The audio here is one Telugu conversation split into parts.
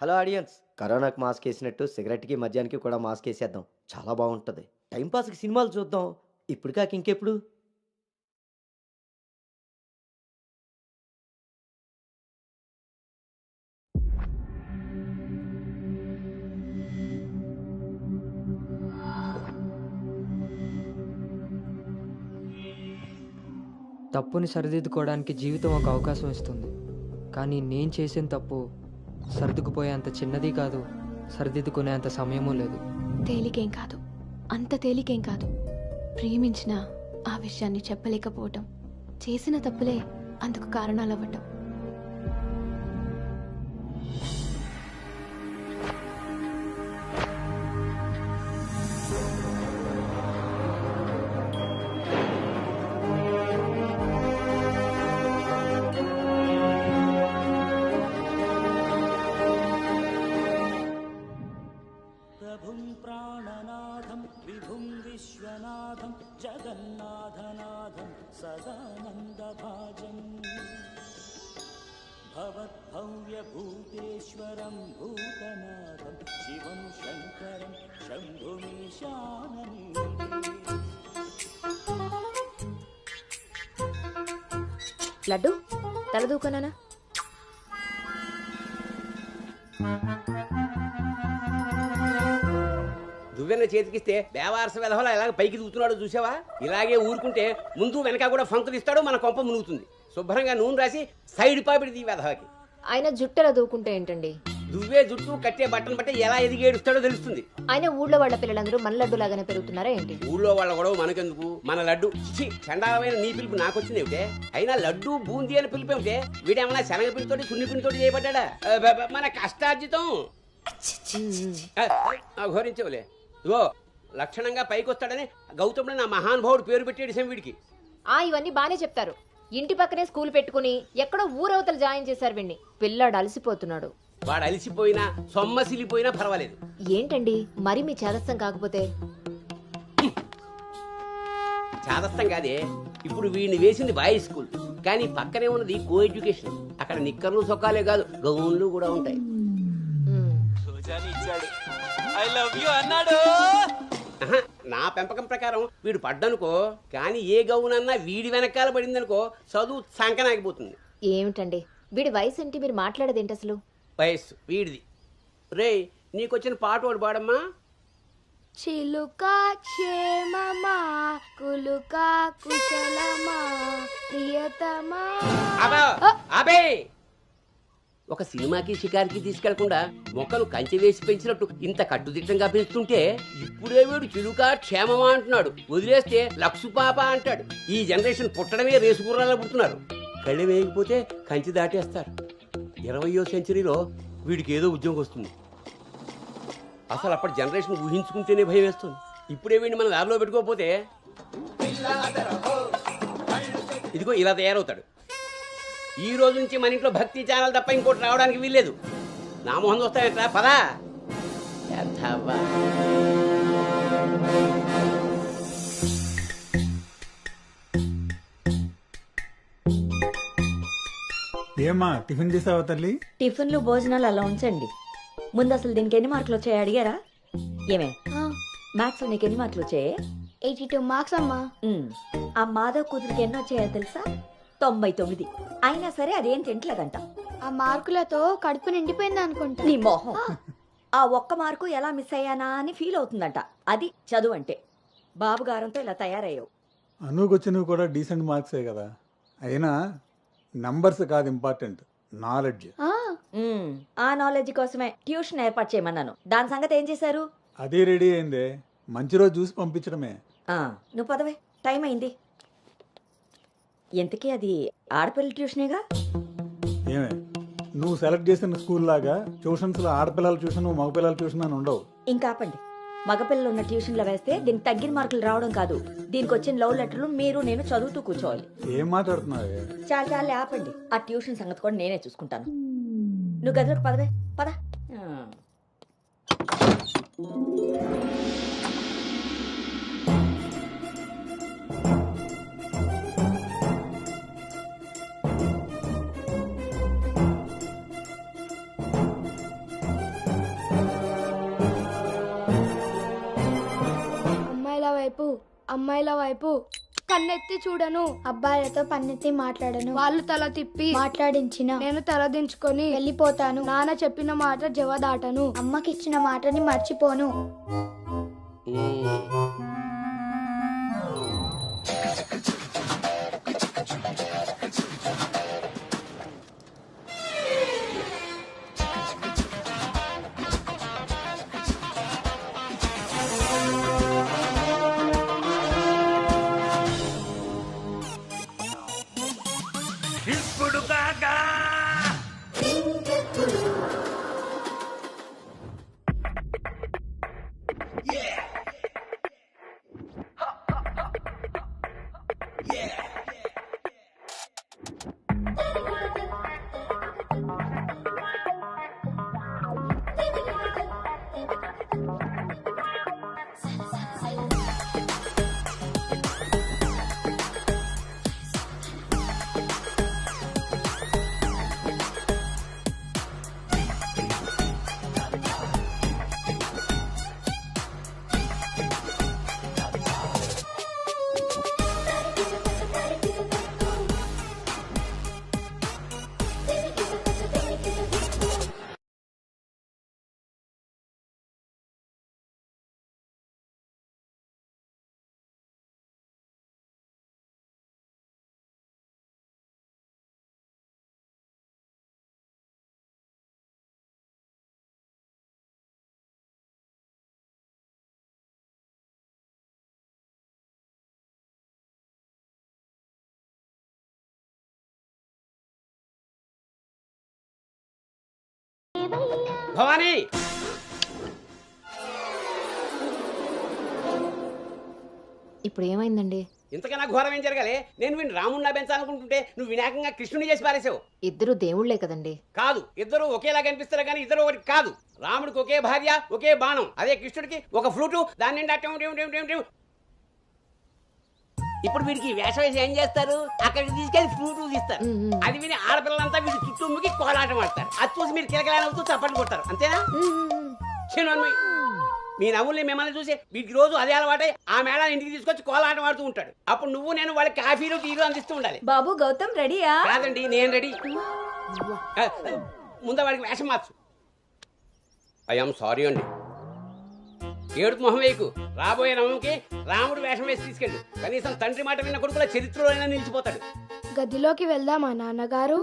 Hello audience! కరోనాకి మాస్కేసినట్టు సిగరెట్‌కి, మద్యానికి కూడా మాస్కేసేద్దాం. చాలా బావుంటది. టైమ్ పాస్‌కి సినిమాలు చూద్దాం. ఇప్పుడు కాక ఇంకెప్పుడు? తప్పుని సరిదిద్దుకోవడానికి జీవితం ఒక అవకాశం ఇస్తుంది. కానీ నేను చేసిన తప్పు సర్దుకుపోయేంత చిన్నది కాదు, సరిదిద్దుకునేంత సమయమూ లేదు. తేలికేం కాదు, అంత తేలికేం కాదు. ప్రేమించిన ఆ విషయాన్ని చెప్పలేకపోవటం, చేసిన తప్పులే అందుకు కారణాలవ్వటం. प्रभुं प्राणनाथं विभुं विश्वनाथं जगन्नाथनाथं सदानन्दभाजम् भवद्भव्यभूतेश्वरं भूतनाथं शिवं शङ्करं शम्भुमीशानने లడ్డు తలదూకొనానా? దువ్వెన చేతికిస్తే దేవారస వెధవలా ఎలాగ పైకి దూకుతున్నాడో చూసావా? ఇలాగే ఊరుకుంటే ముందు వెనక కూడా ఫంకులు ఇస్తాడు, మన కొంప మునుగుతుంది. శుభ్రంగా నూనె రాసి సైడ్ పాపిడి వెధవకి. ఆయన జుట్టెలా దూకుంటే ఏంటండి? దువ్వే జుట్టు కట్టే బట్టను బట్టి ఎలా ఎదిగి ఏడుస్తాడో తెలుస్తుంది. ఆయన ఊళ్ళో వాళ్ళ పిల్లలందరూ మన లడ్డు లాగానే పెరుగుతున్నారా ఏంటి? ఊళ్ళో వాళ్ళ గొడవ మనకెందుకు? మన లడ్డు చండాలమైన నీ పిలుపు నాకొచ్చింది ఏమిటే? అయినా లడ్డు బూందీ అని పిలుపు ఏమిటే? వీడేమన్నా శనగపిండితోటి సున్నిపిండితోటి చేయబడ్డా? మన కష్టార్జితం ఘోరించవులే. ఇగో లక్షణంగా పైకి వస్తాడని గౌతముడు నా మహానుభావుడు పేరు పెట్టాడు వీడికి. ఇవన్నీ బానే చెప్తారు. ఇంటి పక్కనే స్కూల్ పెట్టుకుని ఎక్కడో ఊరవతల జాయిన్ చేశారు వీడిని. పిల్లాడు అలసిపోతున్నాడు. వాడు అలిసిపోయినా సొమ్మసిలిపోయినా పర్వాలేదు. ఏంటండి మరి మీ చేదస్తం కాకపోతే? చాదస్తం కాదే, ఇప్పుడు వీడిని వేసింది బాయ్స్ స్కూల్, కానీ పక్కనే ఉన్నది కో ఎడ్యుకేషన్. అక్కడ నిక్కర్లు సొక్కాలే కాదు, గౌన్లు కూడా ఉంటాయి. ఆహా, నా పెంపకం ప్రకారం వీడు పడ్డనుకో, కానీ ఏ గౌనన్నా వీడి వెనకాల పడిందనుకో చదువు సంకనాగిపోతుంది. ఏమిటండి వీడి వయసు ఏంటి? మీరు మాట్లాడేదేంటి అసలు? వయస్సు వీడిది. రే, నీకొచ్చిన పాట ఒకటి పాడమ్మా. చిలుక క్షేమమా, కులుక కుశలమా, ప్రియతమా. అబ్బా, అబే, ఒక సినిమాకి షికారికి తీసుకెళ్లకుండా మొక్కలు కంచె వేసి పెంచినట్టు ఇంత కట్టుదిట్టంగా పెంచుతుంటే ఇప్పుడే వీడు చిలుక క్షేమమా అంటున్నాడు. వదిలేస్తే లక్సు పాప అంటాడు. ఈ జనరేషన్ పుట్టడమే రేసుగుర్రాలా పుడుతున్నారు. కళ్ళు వేయకపోతే కంచి దాటేస్తారు. 20వ సెంచరీలో వీడికి ఏదో ఉద్యోగం వస్తుంది. అసలు అప్పటి జనరేషన్ ఊహించుకుంటేనే భయం వేస్తుంది. ఇప్పుడే వీడిని మన దారిలో పెట్టుకోకపోతే ఇదిగో ఇలా తయారవుతాడు. ఈ రోజు నుంచి మన ఇంట్లో భక్తి ఛానల్ తప్ప ఇంకోటి రావడానికి వీల్లేదు. నా మొహం వస్తాయంట పదా. ఏమ్మా టిఫిన్ చేసావా తల్లి? టిఫిన్లు భోజనాలు అలా ఉంచండి. ముందు అసలు దీనికి ఎన్ని మార్కులు వచ్చాయి అడిగారా? ఏమే మ్యాథ్స్ నీకు ఎన్ని మార్కులు వచ్చాయి? 82 మార్క్స్ అమ్మా. ఆ మాధవ్ కూతురికి ఎన్ని వచ్చాయో తెలుసా? 99. అయినా సరే అదేం తింటలేదంట. ఆ మార్కులతో కడుపు నిండిపోయింది అనుకుంటా. నీ మొహం. ఆ ఒక్క మార్కు ఎలా మిస్ అయ్యానా అని ఫీల్ అవుతుందంట. అది చదువు అంటే. బాబు గారంతో ఇలా తయారయ్యావు. అనుకు వచ్చినవి కూడా డీసెంట్ మార్క్సే కదా. అయినా నంబర్స్ కాదు ఇంపార్టెంట్, నాలెడ్జ్. ఆ నాలెడ్జ్ కోసమే ట్యూషన్ ఏర్పాటు చేయమన్నాను. దాని సంగతి ఏం చేశారు? అది రెడీ అయిందే, మంచి రోజు చూసి పంపించడమే. నువ్వు పదవే, టైం అయింది. ఎంతకీ అది ఆడపిల్ల ట్యూషనేగా? ఏమే, నువ్వు సెలెక్ట్ చేసిన స్కూల్ లాగా ట్యూషన్స్లో ఆడపిల్లల ట్యూషన్ మగపిల్లల ట్యూషన్ అని ఉండవు. ఇంకా ఆపండి. మగపిల్లలు ఉన్న ట్యూషన్లో వేస్తే దీనికి తగ్గిన మార్కులు రావడం కాదు, దీనికి వచ్చిన లవ్ లెటర్లు మీరు నేను చదువుతూ కూర్చోవాలి. ఏం మాట్లాడుతున్నావే? చాలా ఆపండి. ఆ ట్యూషన్ సంగతి కూడా నేనే చూసుకుంటాను. నువ్వు గదిలోకి పదవే, పద. అమ్మాయిల వైపు కన్నెత్తి చూడను, అబ్బాయిలతో పన్నెత్తి మాట్లాడను, వాళ్ళు తల తిప్పి మాట్లాడించిన నేను తల దించుకొని వెళ్ళిపోతాను, నాన్న చెప్పిన మాట జవదాటను, అమ్మకిచ్చిన మాటని మర్చిపోను. ఇప్పుడు కాగా భవానీ, ఇప్పుడు ఏమైందండి? ఇంతకన్నా ఘోరం ఏం జరగాలి? నేను వీడిని రాముడిలా పెంచాలనుకుంటుంటే నువ్వు వినాయకంగా కృష్ణుని చేసి పారేసావు. ఇద్దరు దేవుళ్లే కదండి. కాదు, ఇద్దరు ఒకేలా కనిపిస్తారు కానీ ఇద్దరు ఒకటి కాదు. రాముడికి ఒకే భార్య, ఒకే బాణం. అదే కృష్ణుడికి ఒక ఫ్లూటు, దాని నిండా టిం టిం టిం టిం టిం. ఇప్పుడు వీడికి వేషం వేసి ఏం చేస్తారు? అక్కడికి తీసుకెళ్లి ఫ్లూటు తీస్తారు. అది విని ఆడపిల్లలంతా వీడి చుట్టూ ముగి కోలాటం ఆడతారు. అది చూసి మీరు కిలకలాడుతూ చప్పట్లు కొడతారు. అంతేనా? చిన్నమ్మాయి, మీ నవ్వుల్ని మిమ్మల్ని చూసి వీటికి రోజు అదే అలవాటై ఆ మేళాన్ని ఇంటికి తీసుకొచ్చి కోలాటం ఆడుతూ ఉంటాడు. అప్పుడు నువ్వు నేను వాళ్ళకి కాఫీలు టీలు అందిస్తూ ఉండాలి. బాబు గౌతమ్ రెడీయా? కాదండి, నేను రెడీ. ముందు వాడికి వేషం మార్చు. ఐఎమ్ సారీ అండి. ఏడుపు మొహం వేయకు. రాబోయే నవంకి రాముడు వేషం వేసి తీసుకెళ్ళు. కనీసం తండ్రి మాట విన్న కొడుకుల చరిత్రలో అయినా నిలిచిపోతాడు. గదిలోకి వెళ్దామా నాన్నగారు?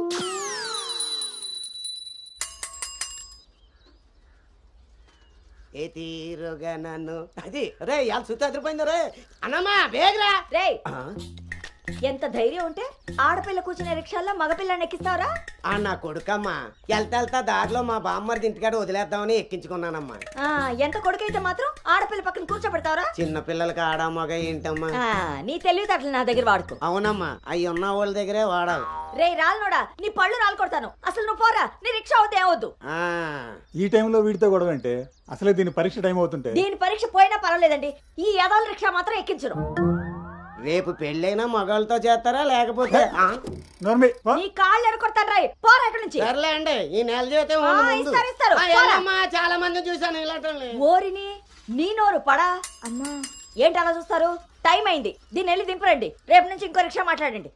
ఏ తీరుగా నన్ను అది రే ఇవాళ సుత్తి అదిరిపోయింది రే అన్నమ్మా బేగరా రే ఎంత ధైర్యం ఉంటే ఆడపిల్ల కూర్చునే రిక్షాల్లో మగపిల్లని ఎక్కిస్తావరా? నా కొడుకమ్మా వెళ్తా దారిలో మా బామ్మర్ది ఇంటికాడ వదిలేద్దామని ఎక్కించుకున్నానమ్మా. ఎంత కొడుకైతే మాత్రం ఆడపిల్ల పక్కన కూర్చోబెడతావరా? చిన్న పిల్లలకి ఆడా మగ ఏంటమ్మా? నీ తెలివితేటలు నా దగ్గర వాడుకో. అవునమ్మా, అవి ఉన్న వాళ్ళ దగ్గరే వాడాలి. రే రాళ్ళనోడా, నీ పళ్ళు రాలు కొడతాను. అసలు నువ్వు పోరా, నీ రిక్షా అవుతే ఏమవుద్దు. ఈ టైంలో వీడితో గొడవ అంటే అసలే దీని పరీక్ష టైం అవుతుంటే. దీని పరీక్ష పోయినా పర్వాలేదండి, ఈ యదాల రిక్షా మాత్రం ఎక్కించరు. రేపు పెళ్ళైనా మగాళ్ళతో చేస్తారా లేకపోతే నీ కాళ్ళు ఎరకొడతాను రాయ్, పోరా ఇక్కడి నుంచి. సర్లే అండి, ఈ నెల జీతం ఇస్తారు. చాలా మంది చూసాను ఇలాంటి. ఓరిని నీ నోరు పడా. అమ్మా ఏంటి అలా చూస్తారు? టైం అయింది, దీన్ని వెళ్ళి దింపరండి. రేపు నుంచి ఇంకో రిక్షా మాట్లాడండి.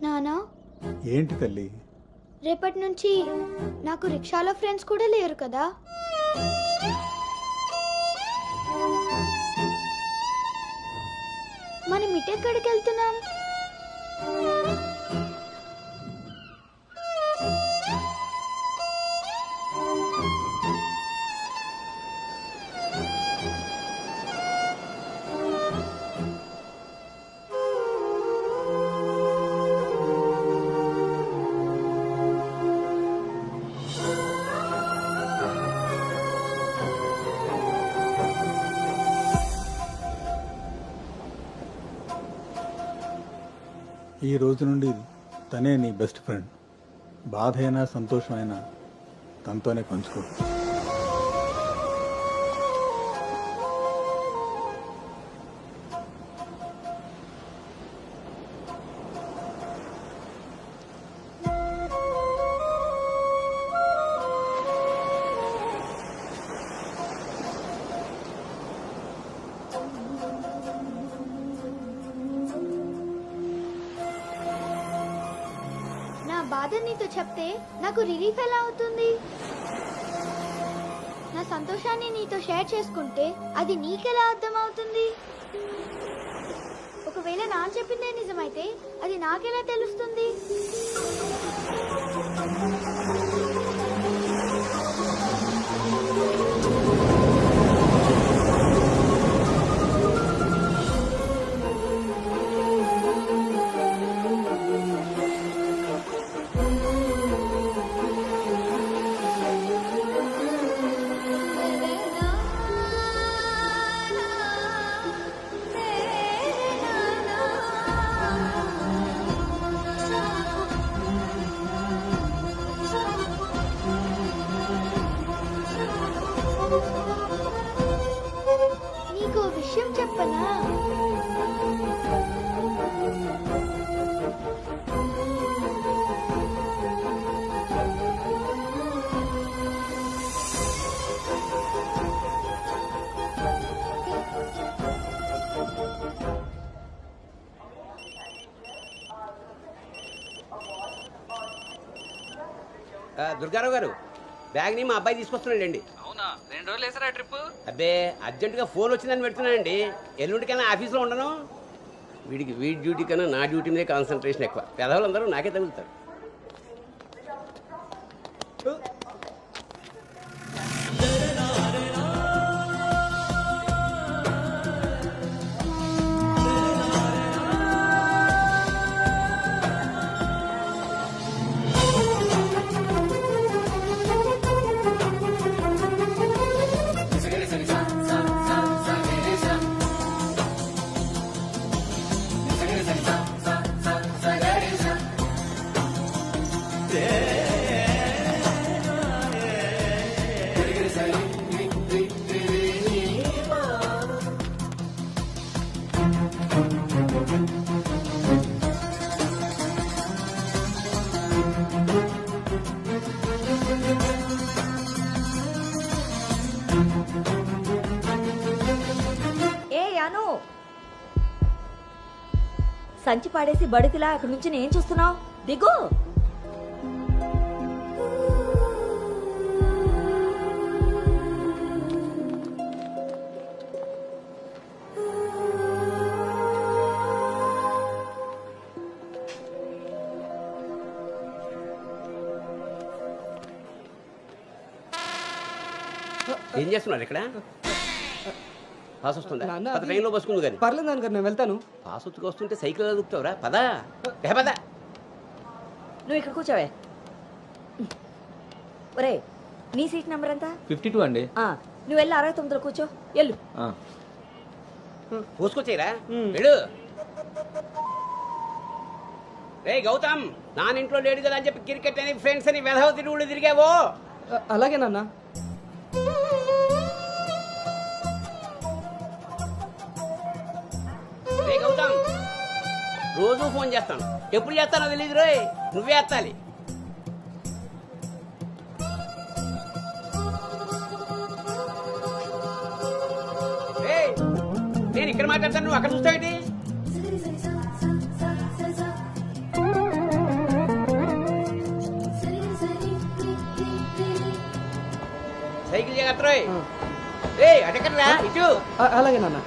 నానా, ఏంటి తల్లి? రేపటి నుంచి నాకు రిక్షాలో ఫ్రెండ్స్ కూడా లేరు కదా? మనం ఇటెక్కడికి వెళ్తున్నాం? ఈ రోజు నుండి తనే నీ బెస్ట్ ఫ్రెండ్. బాధ అయినా సంతోషమైనా తనతోనే పంచుకో. బాధ నీతో చెప్తే నాకు రిలీఫ్ ఎలా అవుతుంది? నా సంతోషాన్ని నీతో షేర్ చేసుకుంటే అది నీకెలా అర్థం అవుతుంది? ఒకవేళ నాన్న చెప్పిందే నిజమైతే అది నాకెలా తెలుస్తుంది? నీకు ఓ విషయం చెప్పనా? దుర్గారావు గారు, బ్యాగ్ని మా అబ్బాయి తీసుకొస్తున్నాడండి. అవునా? 2 రోజులు వేసారా ట్రిప్? అబ్బే, అర్జెంటుగా ఫోన్ వచ్చిందని పెడుతున్నానండి. ఎల్లుండికైనా ఆఫీస్లో ఉండను. వీడి డ్యూటీ కన్నా నా డ్యూటీ మీదే కాన్సన్ట్రేషన్ ఎక్కువ. పెదవులందరూ నాకే తగులుతారు. సంచి పాడేసి బడితిలా అక్కడి నుంచి నేను చూస్తున్నావు? దిగు. ఏం చేస్తున్నారు ఇక్కడ? పాస్ వస్తుందా? ట్రైన్లో బస్సుకుంది కానీ. పర్లేదు నాన్నగారు, నేను వెళ్తాను. పాస్ వచ్చుకు వస్తుంటే సైకిల్ దొక్కుతావురా? పదా పద. నువ్వు ఇక్కడ కూర్చోవే. ఒరే, నీ సీట్ నెంబర్ ఎంత? 52 అండి. నువ్వు వెళ్ళి 69లో కూర్చో. వెళ్ళు. పోసుకొచ్చేరా వెళ్ళు. రే గౌతమ్, నానింట్లో లేడు కదా అని చెప్పి క్రికెట్ అని ఫ్రెండ్స్ అని వెధవ తిరుగుళ్ళు తిరిగావో. అలాగే నాన్న. రే గౌతమ్, రోజు ఫోన్ చేస్తాను. ఎప్పుడు చేస్తానో తెలియదు రోయ్, నువ్వే ఎత్తాలి. నేను ఇక్కడ మాట్లాడతాను, నువ్వు అక్కడ చూస్తావేంటి? సైకిల్ జాగ్రత్త రోయ్. అటెక్కడరా ఇటు. అలాగే నాన్న.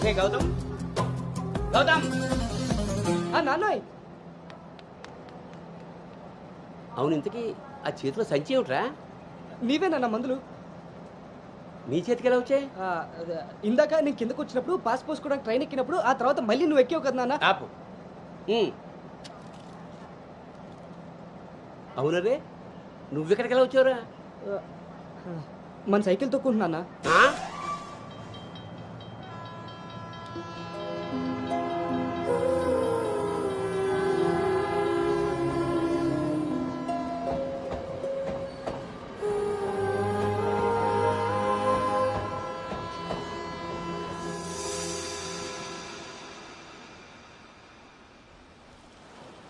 ఓకే గౌతమ్. గౌతమ్ నాన్నోయ్ అవును, ఇంతకీ ఆ చేతిలో సంచి ఏమిట్రా? నీవేనా మందులు? నీ చేతికి ఎలా వచ్చాయి? ఇందాక నేను కిందకు వచ్చినప్పుడు పాస్ పోసుకోవడానికి ట్రైన్ ఎక్కినప్పుడు ఆ తర్వాత మళ్ళీ నువ్వు ఎక్కావు కదా నాన్న. ఆపు. అవునరే, నువ్వెక్కడికి ఎలా వచ్చావురా? మన సైకిల్ తొక్కుంటున్నా.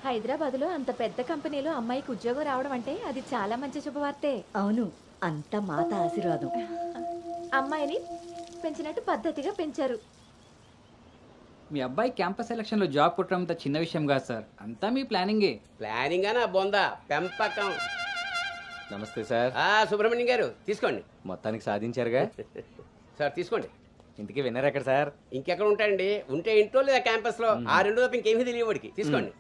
హైదరాబాద్లో అంత పెద్ద కంపెనీలో అమ్మాయికి ఉద్యోగం రావడం అంటే అది చాలా మంచి శుభవార్తే. అవును, అంత మాత ఆశీర్వాదం. అమ్మాయిని పెంచినట్టు పద్ధతిగా పెంచారు. మీ అబ్బాయి క్యాంపస్ సెలక్షన్ లో జాబ్ కొట్టడం అంత చిన్న విషయం కాదు సార్, అంతా మీ ప్లానింగే. ప్లానింగ్ అనా బొందా పెంపకం. నమస్తే సార్. సుబ్రహ్మణ్యం గారు తీసుకోండి. మొత్తానికి సాధించారుగా. సార్ తీసుకోండి. ఇంతకీ విన్నర్ ఎక్కడ సార్? ఇంకెక్కడ ఉంటాయండి, ఉంటే ఇంట్లో లేదా క్యాంపస్ లో. ఆ రెండు తప్ప ఇంకేమీ తెలియవాడికి. తీసుకోండి.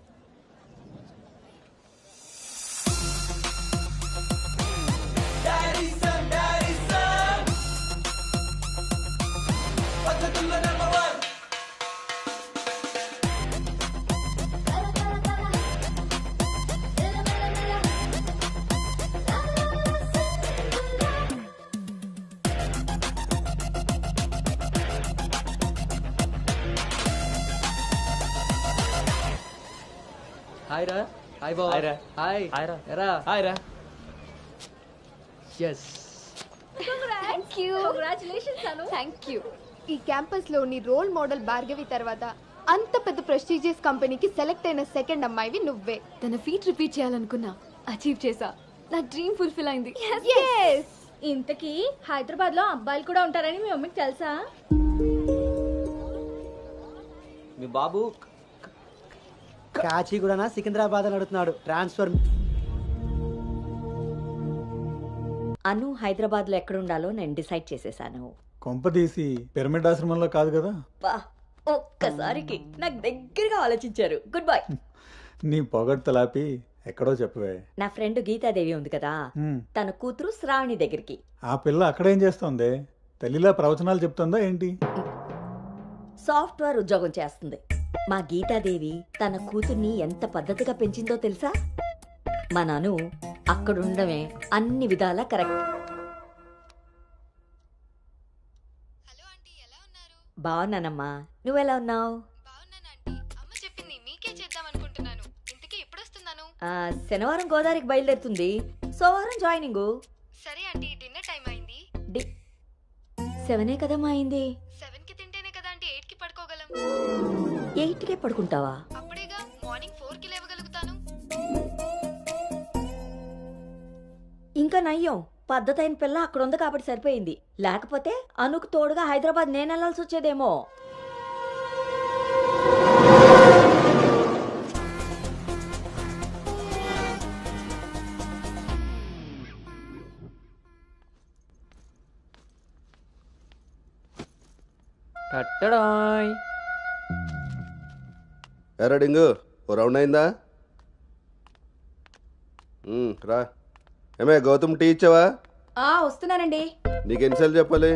హాయ్ రా. హాయ్ బావ. హాయ్ రా. హాయ్. హాయ్ రా. ఎరా. హాయ్ రా. ఎస్. Thank you. ఈ క్యాంపస్ లో నీ రోల్ మోడల్ భార్గవి తర్వాత అంత పెద్ద ప్రెస్టీజియస్ కంపెనీకి సెలెక్ట్ అయిన సెకండ్ అమ్మాయివి నువ్వే. తన ఫీట్ రిపీట్ చేయాలనుకున్నా, అచీవ్ చేసా. నా డ్రీమ్ ఫుల్ఫిల్ అయింది. ఇంతకీ హైదరాబాద్ లో అబ్బాయిలు కూడా ఉంటారని మీ మమ్మీకి తెలుసా? మీ బాబు కాచిగూడనా సికింద్రాబాద్ అని అడుగుతున్నాడు. ట్రాన్స్ఫర్. అను హైదరాబాద్లో ఎక్కడుండాలో నేను డిసైడ్ చేసేసాను. కొంపదీసి పిరమిడ్ ఆశ్రమంలో కాదు కదా? బా, ఒక్కసారికి నాకు దగ్గరగా ఆలోచించారు. Good bye. నీ పొగడ్తలాపి ఎక్కడో చెప్పవే. నా ఫ్రెండ్ గీతాదేవి ఉంది కదా, తన కూతురు శ్రావణి దగ్గరికి. ఆ పిల్ల అక్కడేం చేస్తోంది? తల్లిలా ప్రవచనాలు చెప్తుందా ఏంటి? సాఫ్ట్వేర్ ఉద్యోగం చేస్తుంది. మా గీతాదేవి తన కూతుర్ని ఎంత పద్ధతిగా పెంచిందో తెలుసా? మా నాను అక్కడుండమే అన్ని విధాలా కరెక్ట్. బాగున్నానమ్మా, నువ్వెలా ఉన్నావు? శనివారం గోదావరికి బయలుదేరుతుంది, సోమవారం జాయినింగ్. సరే ఆంటీ, డిన్నర్ టైం అయింది. 7 కదమ్మా అయింది. 7కి తింటేనే కదా ఆంటీ 8కి పడుకోగలం. 8కే పడుకుంటావా? అప్పుడేగా మార్నింగ్ 4కి లేవగలుగుతాను. ఇంకా నయ్యం, పద్ధతైన పిల్ల అక్కడ ఉంది కాబట్టి సరిపోయింది. లేకపోతే అనుకు తోడుగా హైదరాబాద్ నేను వెళ్ళాల్సి వచ్చేదేమో. టట్టడాయ్. ఎరా డింగు, ఓ రౌండ్ అయిందా? రా. ఏమే గౌతమ్, టీ ఇచ్చావా? వస్తున్నానండి. నీకు ఎన్నిసార్లు చెప్పాలి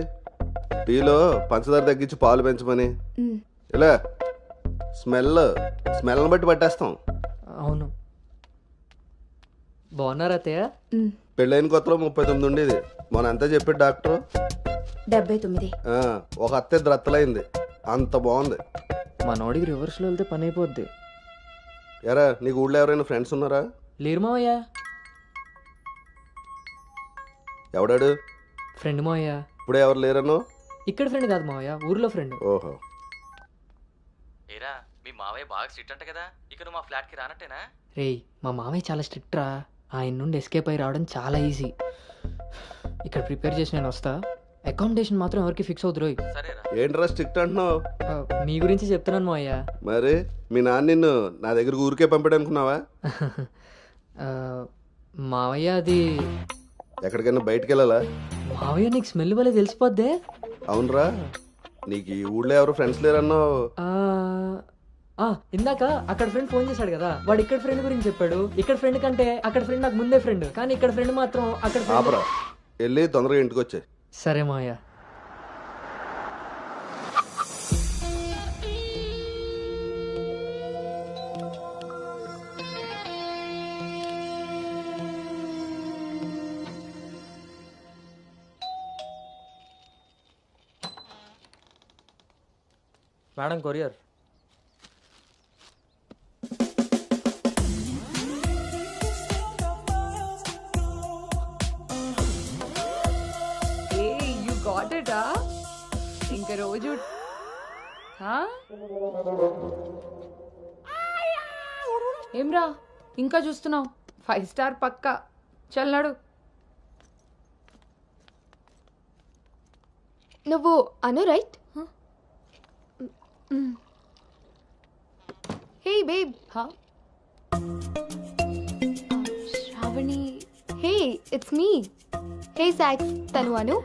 టీలో పంచదార తగ్గించి పాలు పెంచమని? ఇలా స్మెల్ని బట్టి పట్టేస్తాం. అవును. బాగున్నారా అత్తయ్య? పెళ్ళైన కొత్తలో 39 ఉండేది, మొన్న అంతా చెప్పాడు డాక్టర్. 79. ఒక అత్తే ద్రత్తలైంది, అంత బాగుంది. మనోడికి రివర్స్లో వెళ్తే పని అయిపోద్ది. ఎరా, నీకు ఊళ్ళో ఎవరైనా ఫ్రెండ్స్ ఉన్నారా? లేరు మావయ్య. ఎవడాడు? ఫ్రెండ్ మావయ్య. ఇప్పుడే ఎవరు లేరను? ఇక్కడ ఫ్రెండ్ కాదు మావయ్య, ఊర్లో ఫ్రెండ్. ఓహో. ఏరా, మీ మావయ్య బాగా స్ట్రిక్ట్ అంట కదా, ఇక నువ్వు మా ఫ్లాట్కి రానట్టేనా? రేయ్, మా మావయ్య చాలా స్ట్రిక్ట్ రా. ఆయన నుండి ఎస్కేప్ అయి రావడం చాలా ఈజీ. ఇక్కడ ప్రిపేర్ చేసి నేను వస్తా. అకామిడేషన్ మాత్రం ఎవరికి ఫిక్స్ అవుతురోయ్. ఏంట్రా స్ట్రిక్ట్ అంటున్నావు? మీ గురించి చెప్తున్నాను మావయ్య. మరి మీ నాన్న నిన్ను నా దగ్గర ఊరికే పంపాడనుకున్నావా? మావయ్య అది ఎక్కడికైనా బయటికి వెళ్ళాలా? మావయ్య నీకు స్మెల్ వల్ల తెలిసిపోద్దే. అవునరా, నీకు ఈ ఊళ్ళో ఎవరు ఫ్రెండ్స్ లేరన్నావు. ఇందాక అక్కడ ఫ్రెండ్ ఫోన్ చేశాడు కదా, వాడు ఇక్కడ ఫ్రెండ్ గురించి చెప్పాడు. ఇక్కడ ఫ్రెండ్ కంటే అక్కడ ఫ్రెండ్ నాకు ముందే ఫ్రెండ్, కానీ ఇక్కడ ఫ్రెండ్ మాత్రం అక్కడ friend- ఆపరా, వెళ్ళి తొందరగా ఇంటికి వచ్చాయి. సరే Maya. Madam courier. You got it ఇంకా రోజు ఏమ్రా ఇంకా చూస్తున్నావు? 5 స్టార్ పక్కా. చల్నాడు. నువ్వు Anu right? Hey babe. Shravani. Hey it's me. Hey సాక్స్, తను అను.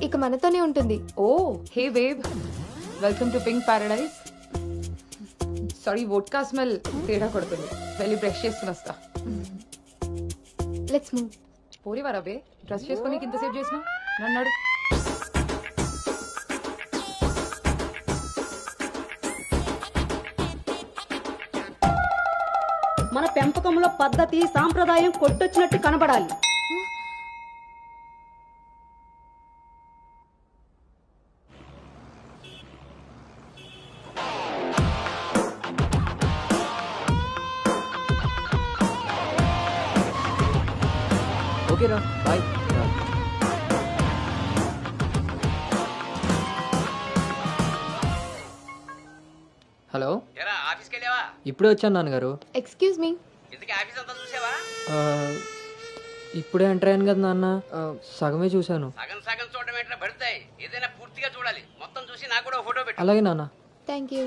ఇక మనతోనే ఉంటుంది. Oh hey babe, welcome to pink paradise. Sorry, vodka smell తేడా కొడుతుంది. వెళ్ళి బ్రష్ చేసుకుని వస్తా. Let's move. పోరివారా బే, డ్రెస్ చేసుకొని ఇంతసేపు చేసినా? నన్నాడు. మన పెంపకంలో పద్ధతి సాంప్రదాయం కొట్టొచ్చినట్టు కనబడాలి. ఓకేరా, బాయ్. హలో, ఎరా ఆఫీస్కి వెళ్ళావా? ఇప్పుడే వచ్చాను నాన్నగారు. Excuse me. ఇంతకీ ఆఫీస్ అంతా చూసావా? ఇప్పుడే ఎంటర్ అయ్యాను కదా నాన్న, సగమే చూశాను. సగం సగం చూడడం ఏంటో పడతాయి. ఏదైనా పూర్తిగా చూడాలి. మొత్తం చూసి నాకు కూడా ఫోటో పెట్టు. అలాగే నాన్న. Thank you.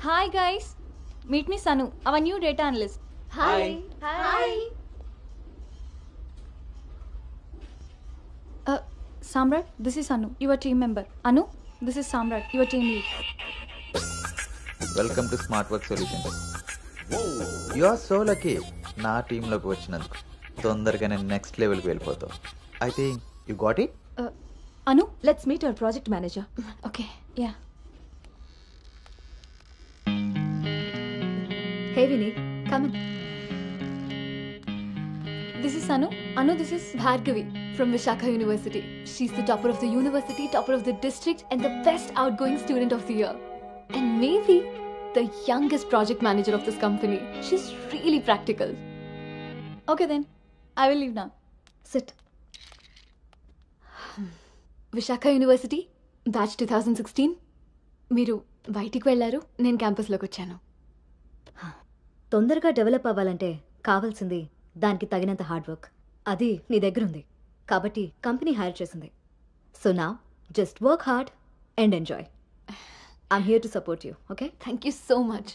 Hi guys, meet me Sanu, our new data analyst. Hi. Hi. Samrat, this is Anu, your team member. Anu, this is Samrat, your team lead. Welcome to Smart Work Solutions. You are so lucky నా టీంలోకి వచ్చినందుకు. తొందరగా నేను నెక్స్ట్ లెవెల్కి వెళ్ళిపోతావు. I think you got it. Anu, let's meet our project manager. Okay, yeah. Hey Vinny, come in. This is Anu. Anu, this is Bhargavi from Vishakha University. She's the topper of the university, topper of the district, and the best outgoing student of the year. And maybe the youngest project manager of this company. She's really practical. Okay then, I will leave now. Sit. Vishakha University, batch 2016. మీరు బయటికి వెళ్ళారు, నేను క్యాంపస్లోకి వచ్చాను. తొందరగా డెవలప్ అవ్వాలంటే కావాల్సింది దానికి తగినంత హార్డ్ వర్క్. అది నీ దగ్గర ఉంది కాబట్టి కంపెనీ హైర్ చేసింది. సో నా just work hard and enjoy. I'm here to support you. Okay, thank you so much.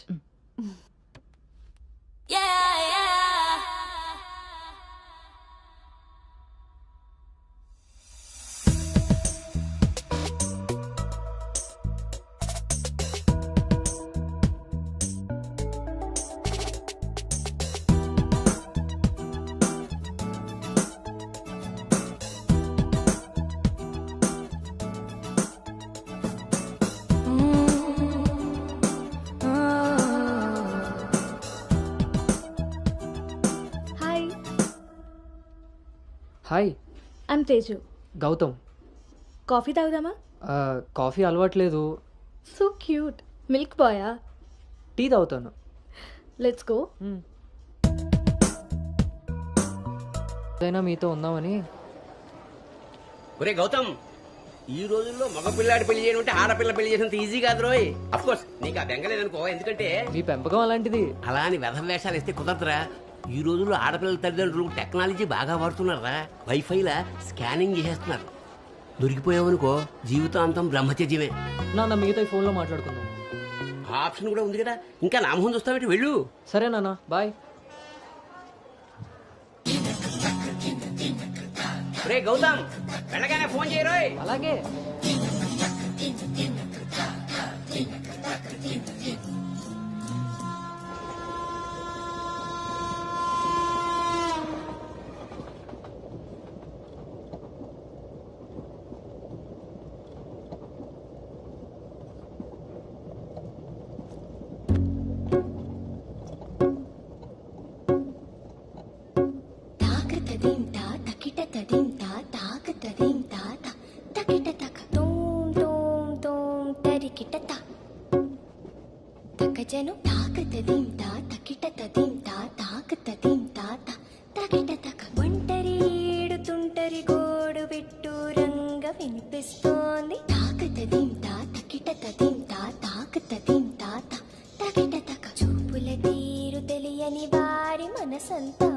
Hi. I'm Teju. Gautam. Coffee తాగుదామా? కాఫీ అలవాట్లేదు. So cute. మిల్క్ బాయా? టీ తాగుతాను. Let's go. ఏదైనా మీతో ఉందామని. ఒరే గౌతమ్, ఈ రోజుల్లో మగ పిల్లాడి పెళ్లి చేయడం అంటే ఆడపిల్ల పెళ్లి చేసినంత ఈజీ కాదు రోయ్. అఫ్ కోర్స్ నీకు ఆ బెంగలేదనుకో, ఎందుకంటే మీ పెంపకం అలాంటిది. అలా అని వెధ వేషాలు వేస్తే కుదరదురా. ఈ రోజుల్లో ఆడపిల్లల తల్లిదండ్రులు టెక్నాలజీ బాగా వాడుతున్నారా. వైఫైలా స్కానింగ్ చేసేస్తున్నారు. దొరికిపోయావనుకో జీవితాంతం బ్రహ్మచర్యమే. నాన్న మిగతా ఫోన్లో మాట్లాడుకుందాం. ఆ ఆప్షన్ కూడా ఉంది కదా. ఇంకా నా మొహం చూస్తావేంటి, వెళ్ళు. సరే నాన్న, బాయ్. రే గౌతమ్, వెళ్ళగానే ఫోన్ చేయరోయ్. అలాగే. జను తాకతదీం తా తకిటతదీం తా తాకతదీం తా తకిటతక ఒంటరి ఏడుతుంటరి గోడు విట్టు రంగ వినిపిస్తోంది. తాకతదీం తా తకిటతదీం తా తాకతదీం తా తకిటతక చూపుల తీరు తెలియని వారి మనసంతా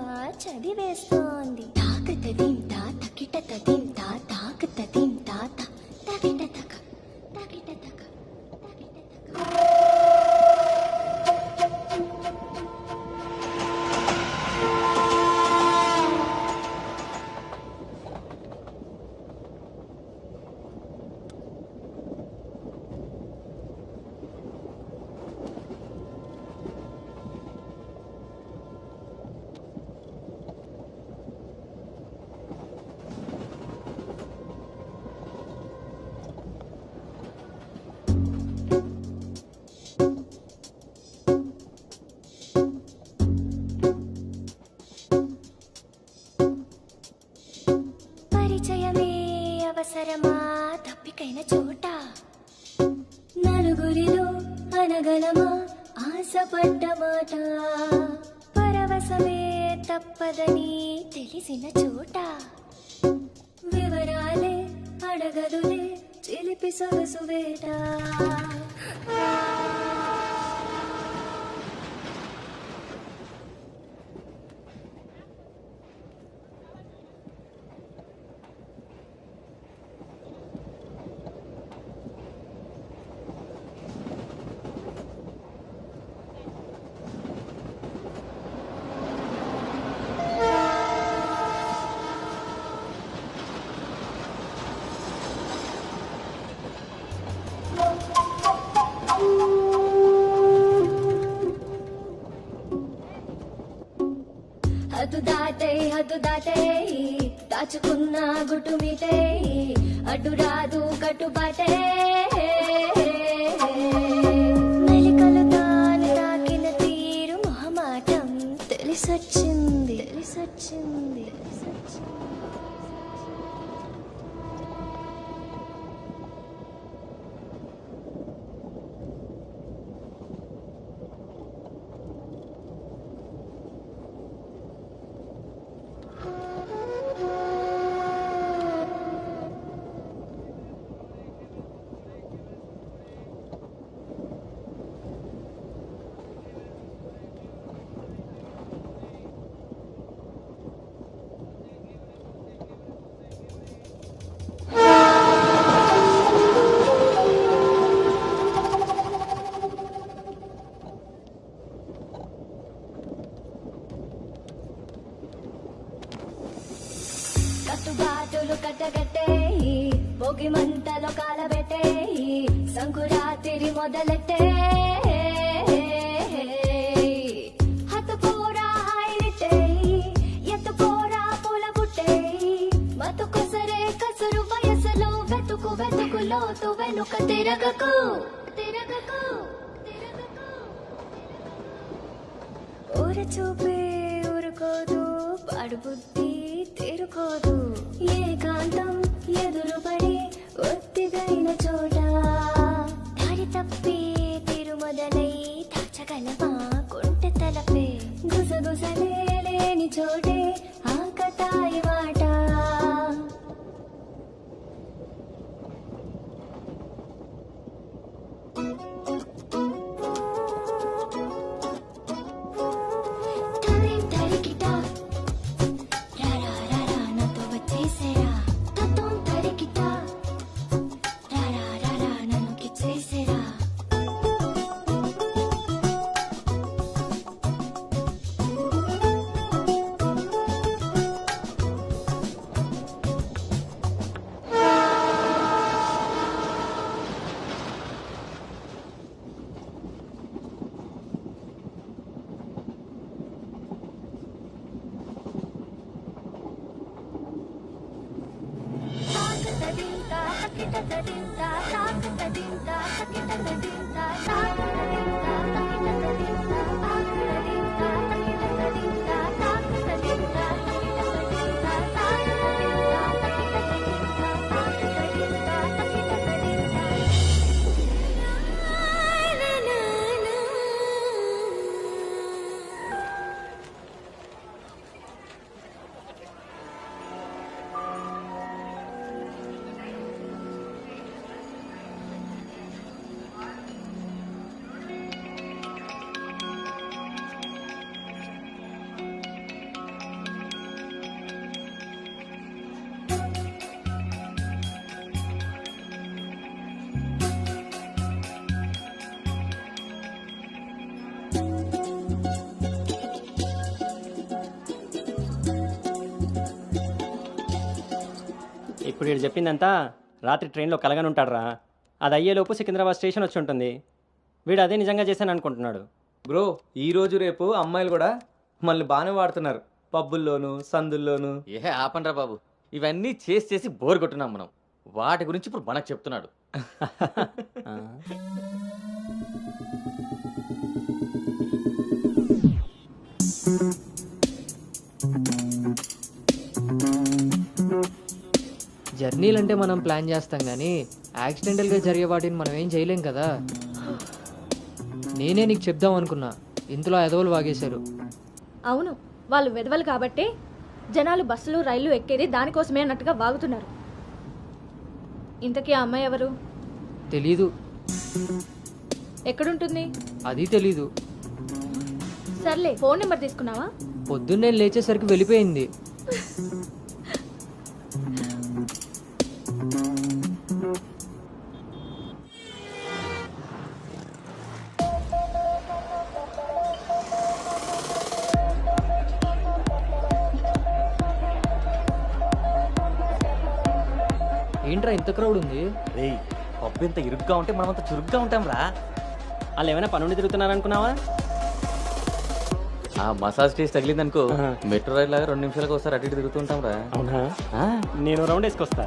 చదివేస్తోంది. తాకతదీం తా తకిటతదీం తా తాకతదీం తా తకిటతక తకిటతక. అవసరమా తప్పికైన చోట నలుగురిలో అనగలమా ఆశపడ్డ మాట పరవశమే తప్పదని తెలిసిన చోట వివరాలే అడగదులే చిలిపి సొగసు వేట. హద్దు దాటే దాచుకున్న గుట్టు మీటే అడ్డు రాదు కట్టుబాటే మెలికలు తాను తాకిన తీరు మొహమాటం తెలిసొచ్చింది. కట్టుబాటులు కట్టగట్టే భోగి మంటలో కాలబెట్టే సంకురాత్రి మొదలెట్టే హత్తుకోరా హాయినిట్టే ఎత్తుకోరా పూల పుట్టే మతుకొసరే కసురు వయసులో వెతుకు లోతు వెనుక తిరగకు ఊర చూపే ఊరుకోదు పాడు బుద్ధి తెరు చేరుకోదు ఏకాంతం ఎదురుపడి ఒత్తిగైన చోట దారి తప్పి తిరుమొదలై దాచగలమా కొంటె తలపే గుసగుసలే లేని చోటే ఆకతాయి మాట ఇప్పుడు వీడు చెప్పిందంతా రాత్రి ట్రైన్లో కలగని ఉంటాడురా. అది అయ్యేలోపు సికింద్రాబాద్ స్టేషన్ వచ్చి ఉంటుంది. వీడు అదే నిజంగా చేశాను అనుకుంటున్నాడు. బ్రో ఈ రోజు రేపు అమ్మాయిలు కూడా మళ్ళీ బాగానే వాడుతున్నారు, పబ్బుల్లోను సందుల్లోను. ఏ ఆపండ్రా బాబు, ఇవన్నీ చేసి చేసి బోర్ కొట్టున్నాం మనం. వాటి గురించి ఇప్పుడు మనకు చెప్తున్నాడు. జర్నీలు అంటే మనం ప్లాన్ చేస్తాం కానీ యాక్సిడెంటల్గా జరిగే వాటిని మనం ఏం చేయలేం కదా. నేనే నీకు చెప్దాం అనుకున్నా, ఇంతలో ఎదవలు వాగేశారు. అవును, వాళ్ళు వెదవలు కాబట్టే జనాలు బస్సులు రైళ్లు ఎక్కేది దానికోసమే అన్నట్టుగా వాగుతున్నారు. ఇంతకీ ఆ అమ్మాయి ఎవరు? తెలీదు. ఎక్కడుంటుంది? అది తెలీదు. సర్లే, ఫోన్ నెంబర్ తీసుకున్నావా? పొద్దున్నే లేచేసరికి వెళ్ళిపోయింది. ఏంట్రా ఇంత క్రౌడ్ ఉంది? రే పబ్బు ఇంత ఇరుగ్గా ఉంటే మనం అంత చురుగ్గా ఉంటాం రా. వాళ్ళు ఏమైనా పనుండి తిరుగుతున్నారనుకున్నావా? ఆ మసాజ్ టేస్ట్ తగిలిందనుకో, మెట్రో రైల్ లాగా 2 నిమిషాలకు ఒకసారి అటు ఇటు తిరుగుతుంటాం రా. అవునా? నేను రౌండ్ వేసుకొస్తా.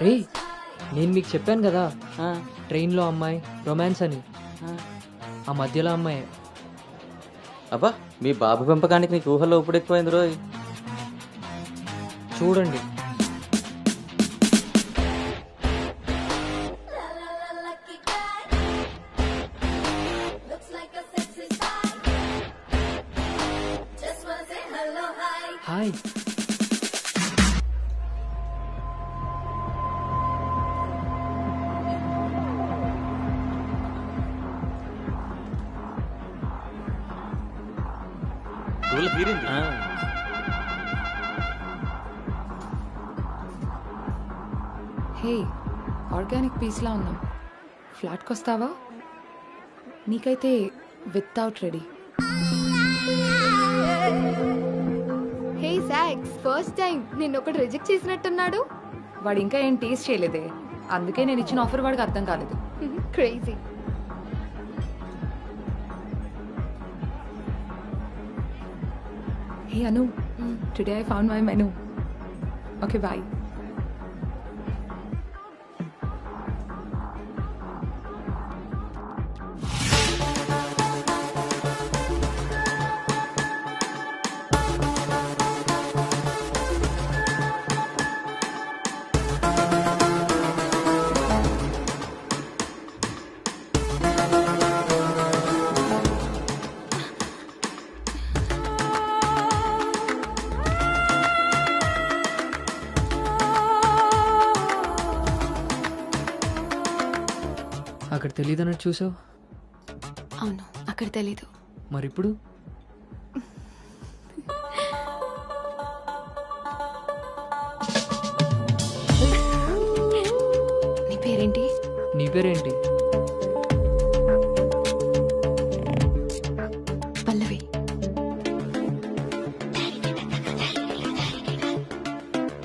రే, నేను మీకు చెప్పాను కదా ట్రైన్లో అమ్మాయి రొమాన్స్ అని. ఆ మధ్యలో అమ్మాయి. అబ్బా, మీ బాబు పెంపకానికి నీకు ఊహల్లో ఇప్పుడు ఎక్కువైంది రోయ్. చూడండి. హాయ్. హే, ఆర్గానిక్ పీస్లా ఉన్నాం. ఫ్లాట్కి వస్తావా? నీకైతే వితౌట్ రెడీ. హే సాగ్, ఇట్స్ ఫస్ట్ టైం నిన్న ఒకటి రిజెక్ట్ చేసినట్టున్నాడు. వాడు ఇంకా ఏం టేస్ట్ చేయలేదే, అందుకే నేను ఇచ్చిన ఆఫర్ వాడికి అర్థం కాలేదు. Crazy. Hey Anu, today I found my menu. Okay bye. అక్కడ తెలియదన్నట్టు చూసావు. అవును, అక్కడ తెలీదు. మరిప్పుడు నీ పేరేంటి? నీ పేరేంటి? పల్లవి.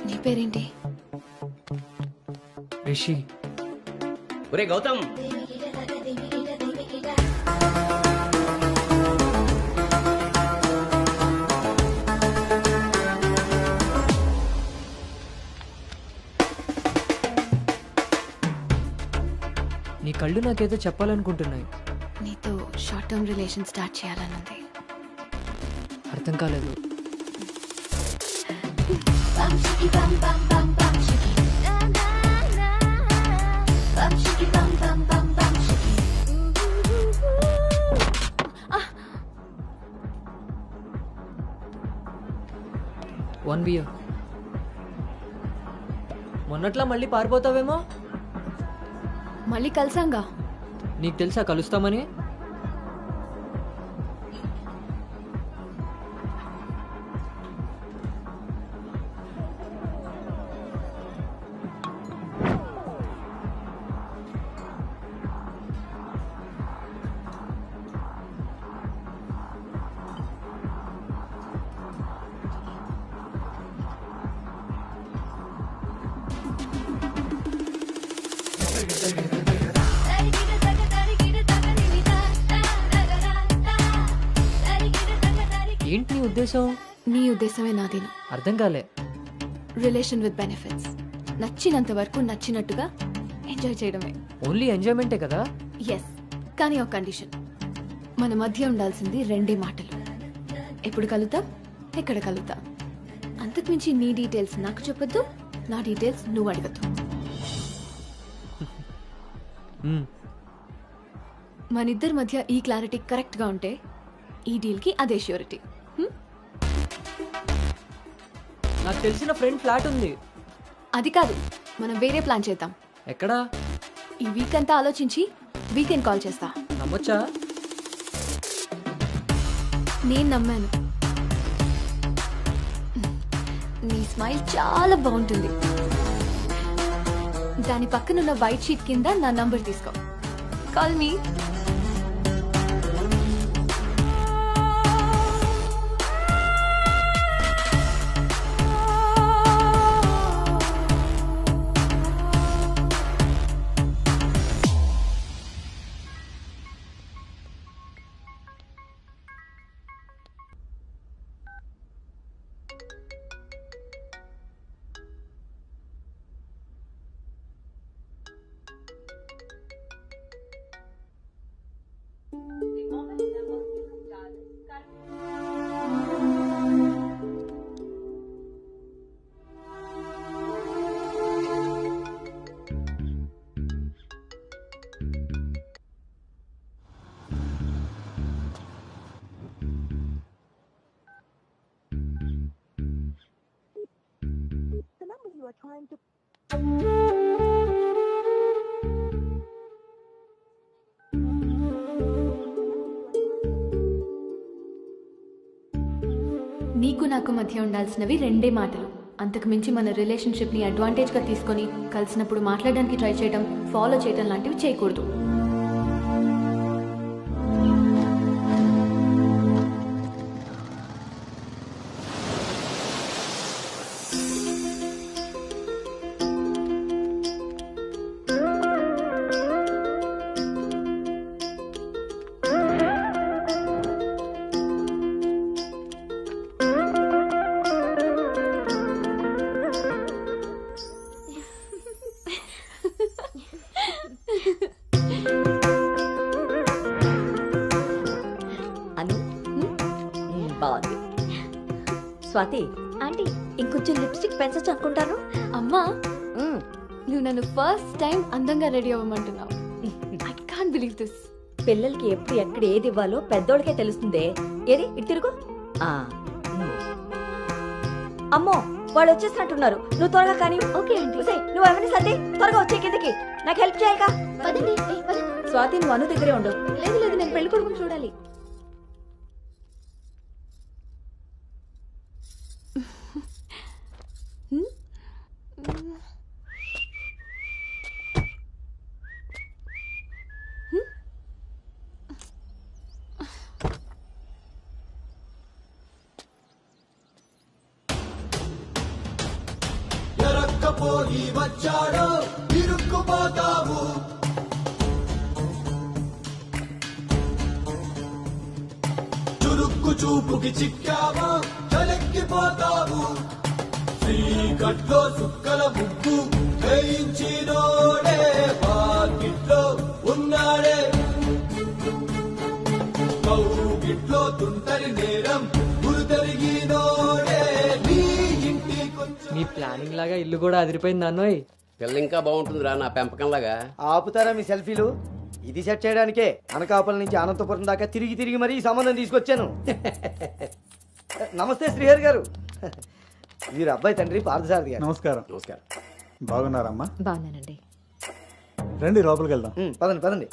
నీ పేరేంటి? రిషి. ఒరే గౌతమ్, నీ కళ్ళు నాకేదో చెప్పాలనుకుంటున్నాయి. నీతో షార్ట్ టర్మ్ రిలేషన్ స్టార్ట్ చేయాలనుంది. అర్థం కాలేదు. One beer. మొన్నట్లా మళ్ళీ పారిపోతావేమో. మళ్ళీ కలిసాంగా. నీకు తెలుసా కలుస్తామని? ఏంటి నీ ఉద్దేశం? నీ ఉద్దేశమే నాది. అర్థం కాలే. Relation with benefits. నచ్చినంత వరకు నచ్చినట్టుగా ఎంజాయ్ చేయడమే. ఓన్లీ ఎంజాయ్మెంటే కదా? ఎస్, కానీ ఒక కండిషన్. మన మధ్య ఉండాల్సింది రెండే మాటలు. ఎప్పుడు కలుద్దాం, ఎక్కడ కలుద్దాం. అంతకుమించి నీ డీటెయిల్స్ నాకు చెప్పొద్దు, నా డీటెయిల్స్ నువ్వు అడగద్దు. మనిద్దరి మధ్య ఈ క్లారిటీ కరెక్ట్గా ఉంటే ఈ డీల్కి అదే ష్యూరిటీ. నాకు తెలిసిన ఫ్రెండ్ ఫ్లాట్ ఉంది. అది కాదు, మనం వేరే ప్లాన్ చేద్దాం. ఎక్కడా? ఈ వీక్ అంతా ఆలోచించి వీకెండ్ కాల్ చేస్తా. నమ్మొచ్చా? నేను నమ్మాను. నీ స్మైల్ చాలా బాగుంటుంది. దాని పక్కనున్న వైట్ షీట్ కింద నా నంబర్ తీసుకో. Call me. నీకు నాకు మధ్య ఉండాల్సినవి రెండే మాటలు. అంతకు మించి మన రిలేషన్షిప్ని అడ్వాంటేజ్గా తీసుకొని కలిసినప్పుడు మాట్లాడడానికి ట్రై చేయడం, ఫాలో చేయడం లాంటివి చేయకూడదు. స్వాతి ఆంటీ ఇంకొంచెం లిప్స్టిక్ పెంచచ్చు అనుకుంటాను. అమ్మా నువ్వు నన్ను ఫస్ట్ టైం అందంగా రెడీ అవ్వమంటున్నావు. I can't believe this. పిల్లలకి ఎప్పుడు ఎక్కడ ఏది ఇవ్వాలో పెద్దోళ్ళకే తెలుస్తుందే. ఏది ఇటు తిరుగు. అమ్మో వాళ్ళు వచ్చేసినట్టున్నారు. నువ్వు త్వరగా కానీ. Okay aunty. నువ్వు ఎవరిని సర్ది త్వరగా వచ్చే కిందకి. నాకు హెల్ప్ చేయాలిగా. పదండి. స్వాతి నువ్వు అను దగ్గరే ఉండు. లేదు లేదు, నేను పెళ్లి కొడుకుని చూడాలి. ఎరక్కపోయి వచ్చాడో ఇరుక్కుపోతావు. చురుక్కు చూపుకి చిక్కావో చలెక్కిపోతావు. శ్రీగట్లో సుక్కల ముగ్గు వేయించినోడే పాకిట్లో ఉన్నాడే. కౌగిట్లో తుంటరి నేరం గురుతరిగినోడే. నీ ఇంటి మీ ప్లానింగ్ లాగా ఇల్లు కూడా అదిరిపోయింది అన్నోయ్. పిల్ల ఇంకా బాగుంటుందిరా నా పెంపకంలాగా. ఆపుతారా మీ సెల్ఫీలు? ఇది సెట్ చేయడానికే అనకాపల్లి నుంచి అనంతపురం దాకా తిరిగి తిరిగి మరీ ఈ సంబంధం తీసుకొచ్చాను. నమస్తే శ్రీహరి గారు. వీరు అబ్బాయి తండ్రి పార్థసారథి గారు. నమస్కారం. నమస్కారం. బాగున్నారమ్మా? బాగున్నానండి. రండి లోపలికి వెళ్దాం. పదండి పదండి.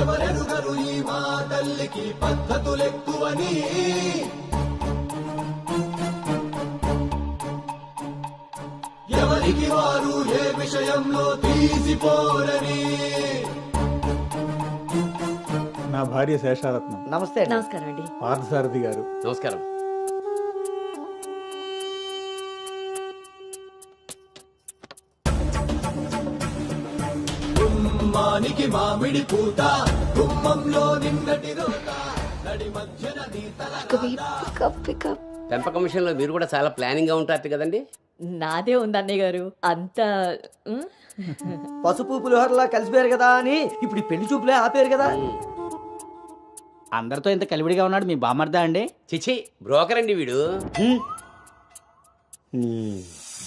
ఎవరెరుగరు ఈ మా తల్లికి పద్ధతులెక్కువని. ఎవరికి వారు ఏ విషయంలో తీసిపోరని. నా భార్య శేషారత్నం. నమస్తే. నమస్కారం అండి. పార్థసారథి గారు. నమస్కారం. గుమ్మానికి మామిడి పూత గుమ్మంలో నిన్నటి రోత నడి మధ్యన నీ తల. పెంపకం విషయంలో మీరు కూడా చాలా ప్లానింగ్ గా ఉంటారు కదండి. నాదే ఉంది అన్నయ్య గారు. అంత పసుపు పులిహోరలా కలిసిపోయారు కదా అని ఇప్పుడు ఈ పెళ్లి చూపులే ఆపేరు కదా. అందరితో ఇంత కలివిడిగా ఉన్నాడు మీ బామర్దా అండి? చిచి బ్రోకర్ అండి వీడు.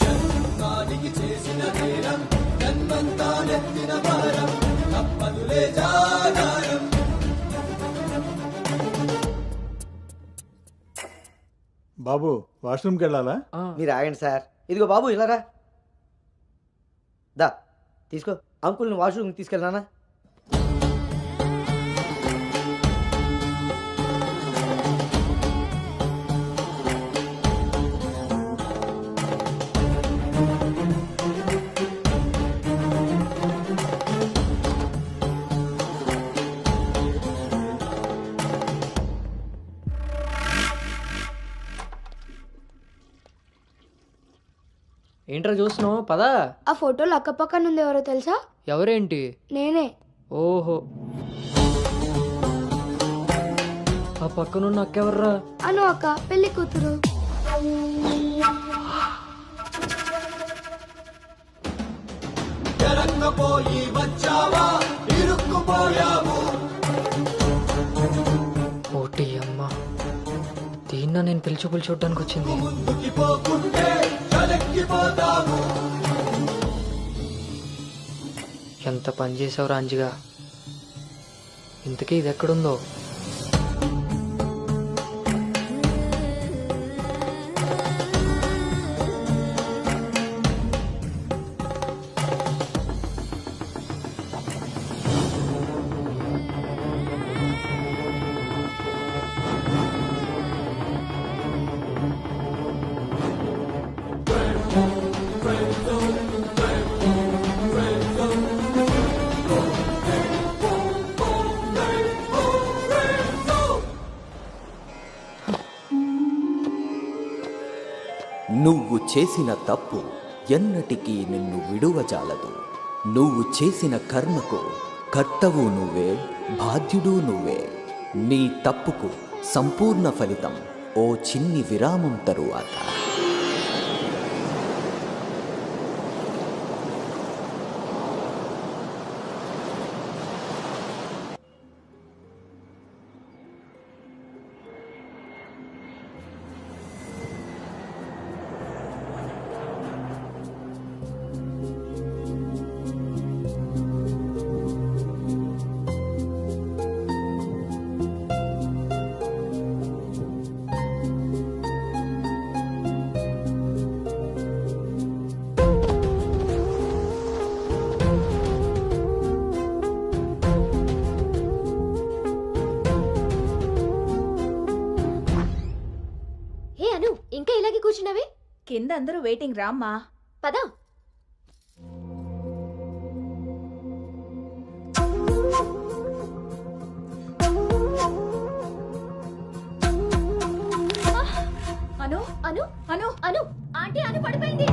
జన్మానికి చేసిన నేరం జన్మంతా నెత్తిన భారం తప్పదులే జాగారం. బాబు వాష్రూమ్కి వెళ్ళాలా? మీరు ఆగండి సార్. ఇదిగో బాబు ఇలారా. దా తీసుకో. అంకుల్ని వాష్రూమ్కి తీసుకెళ్ళానా? ఏంట్రా చూస్తున్నావు? పదా. ఆ ఫోటోలు అక్కపక్కన ఉంది. ఎవరో తెలుసా? ఎవరేంటి? నేనే. ఓహో, ఆ పక్కనున్న అక్కెవర్రా? అను అక్క, పెళ్లి కూతురు. ఎరక్కపోయి వచ్చావా ఇరుక్కుపోయావు. ఓటి అమ్మ, దీన్న నేను పిలిచి చూడడానికి వచ్చింది. ముందుకి పోకుంటే చలెక్కిపోతావు. ఎంత పని చేసావురా అంజిగా. ఇంతకీ ఇది ఎక్కడుందో? నువ్వు చేసిన తప్పు ఎన్నటికీ నిన్ను విడువజాలదు. నువ్వు చేసిన కర్మకు కర్తవు నువ్వే, బాధ్యుడు నువ్వే. నీ తప్పుకు సంపూర్ణ ఫలితం ఓ చిన్ని విరామం తరువాత. కింద అందరూ వెయిటింగ్ రామ్మా. పదా. అను అను అను అను ఆంటీ అను పడిపోయింది.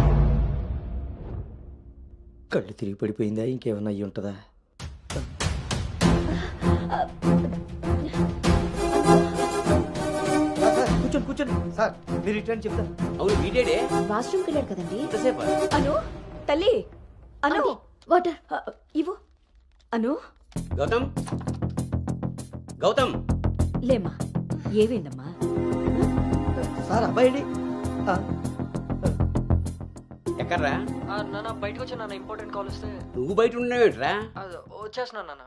కళ్ళు తిరిగి పడిపోయిందా, ఇంకేమన్నా అయ్యి ఉంటుందా? కూర్చోండి కూర్చోండి సార్, మీరు రిటర్న్ చెప్తారు. అవును వీడేడే వాష్రూమ్కి వెళ్ళాడు కదండి. ఎంతసేపు? అను తల్లి అను వాటర్ ఇవ్వు. అను గౌతమ్ గౌతమ్ లేమ్మా, ఏమైందమ్మా? సార్ అబ్బాయి ఎక్కడ్రా? నాన్న బయటకు వచ్చా నాన్న, ఇంపార్టెంట్ కాల్ వస్తే. నువ్వు బయట ఉండవేంట్రా? వచ్చేస్తున్నాను నాన్న.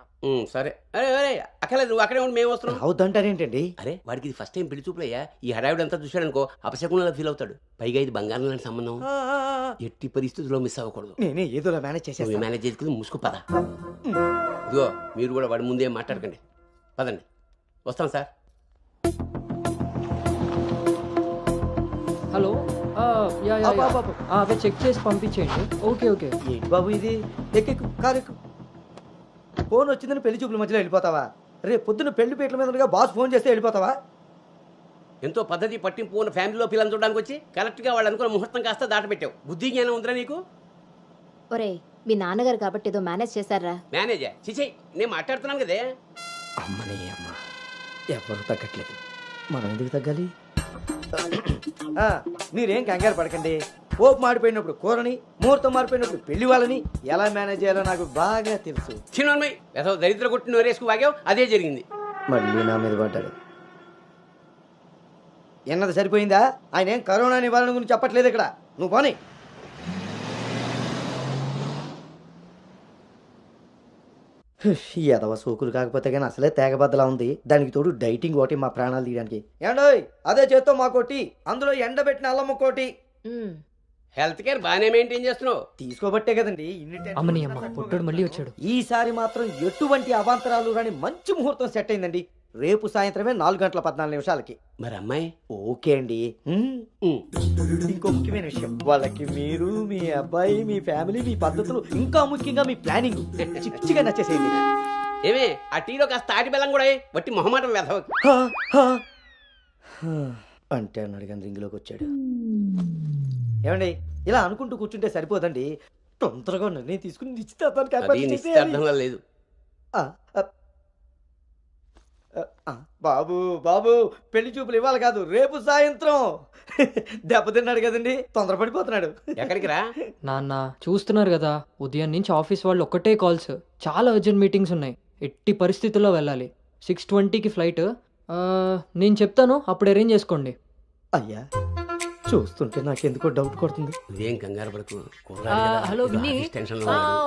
సరే. అరే అరే అక్కర్లేదు, నువ్వు అక్కడే ఉండి మేము వస్తున్నాం. అవుతుంటారేంటండి? అరే వాడికి ఇది ఫస్ట్ టైం పెళ్లి చూపులయ్యా. ఈ హడావిడి అంతా చూశాడనుకో అపశకునంలా ఫీల్ అవుతాడు. పైగా ఇది బంగారం లాంటి సంబంధం, ఎట్టి పరిస్థితుల్లో మిస్ అవ్వకూడదు. నేనే ఏదోలా మేనేజ్ చేసేస్తాను. మేనేజ్ చేసుకుని ముసుగు పద. ఇదిగో మీరు కూడా వాడి ముందే మాట్లాడకండి, పదండి. వస్తాం సార్. హలో, అవి చెక్ చేసి పంపించేయండి. Okay okay. ఏంటి బాబు ఇది? ఎక్కెక్కు, కారు ఎక్కు. ఫోన్ వచ్చిందని పెళ్లి చూపుల మధ్యలో వెళ్ళిపోతావా? రేపు పొద్దున్న పెళ్లి పీటల మీద ఉండగా బాస్ ఫోన్ చేస్తే వెళ్ళిపోతావా? ఎంతో పద్ధతి పట్టింపు ఉన్న ఫ్యామిలీలో పిల్లలు చూడడానికి వచ్చి కరెక్ట్గా వాళ్ళు అనుకున్న ముహూర్తం కాస్త దాటపెట్టావు. బుద్ధి జ్ఞానం ఉందిరా నీకు? ఒరే మీ నాన్నగారు కాబట్టి ఏదో మేనేజ్ చేశారా? మేనేజా? చిచి, నేను మాట్లాడుతున్నాను కదే. అమ్మనే అమ్మ, ఎవరు తగ్గట్లేదు, మనం ఎందుకు తగ్గాలి? మీరేం కంగారు పడకండి. పోపు మాడిపోయినప్పుడు కూరని, ముహూర్తం మారిపోయినప్పుడు పెళ్లి వాళ్ళని ఎలా మేనేజ్ చేయాలో నాకు బాగా తెలుసు. చిన్నమ్మాయి ఏదో దరిద్ర కొట్టి నోరేసుకు వాగావు, అదే జరిగింది. మళ్ళీ నా మీద పడ్డాడు. ఎన్నది సరిపోయిందా? ఆయన ఏం కరోనా నివారణ గురించి చెప్పట్లేదు ఇక్కడ. నువ్వు పోనీ. ఎదవ సోకులు కాకపోతే కానీ అసలే తేగబద్దలా ఉంది. దానికి తోడు డైటింగ్ ఒకటి మా ప్రాణాలు తీయడానికి. ఏండోయ్ అదే చేత్తో మా కోటి, అందులో ఎండబెట్టిన అల్లమ్మ కోటి. హెల్త్ కేర్ బాగానే మెయింటైన్ చేస్తున్నావు. తీసుకోబట్టే కదండి అమ్మని అమ్మ, పుట్టడు మళ్ళీ వచ్చాడు. ఈసారి మాత్రం ఎటువంటి అవాంతరాలు రాని మంచి ముహూర్తం సెట్ అయిందండి. రేపు సాయంత్రమే 4:14 మరి అమ్మాయి? ఓకే అండి. ఇంకో ముఖ్యమైన విషయం, వాళ్ళకి మీరు, మీ అబ్బాయి, మీ ఫ్యామిలీ, మీ పద్ధతులు, ఇంకా ముఖ్యంగా మీ ప్లానింగ్ చిచ్చిగా నచ్చేసేయండి. ఏమే ఆ టీలో కాస్త తాటి బెల్లం కూడా బట్టి మొహమాటం వెధవకి. అంటే అన్నాడు కానీ రింగ్లోకి వచ్చాడు. ఏమండి ఇలా అనుకుంటూ కూర్చుంటే సరిపోదండి. తొందరగా నిర్ణయం తీసుకుని నిశ్చితార్థంలో లేదు. బాబు బాబు పెళ్లి చూపులు ఇవ్వాలి కాదు, రేపు సాయంత్రం. దెబ్బతిన్నాడు కదండి, తొందరపడిపోతున్నాడు. ఎక్కడికి రా నాన్న, చూస్తున్నారు కదా ఉదయం నుంచి ఆఫీస్ వాళ్ళు ఒక్కటే కాల్స్. చాలా అర్జెంట్ మీటింగ్స్ ఉన్నాయి, ఎట్టి పరిస్థితుల్లో వెళ్ళాలి. 6:20కి ఫ్లైట్. నేను చెప్తాను, అప్పుడు అరేంజ్ చేసుకోండి. అయ్యా చూస్తుంటే నాకెందుకో డౌట్ కొడుతుంది. ఇదేం కంగారు పడకు. హలో విన్నీ,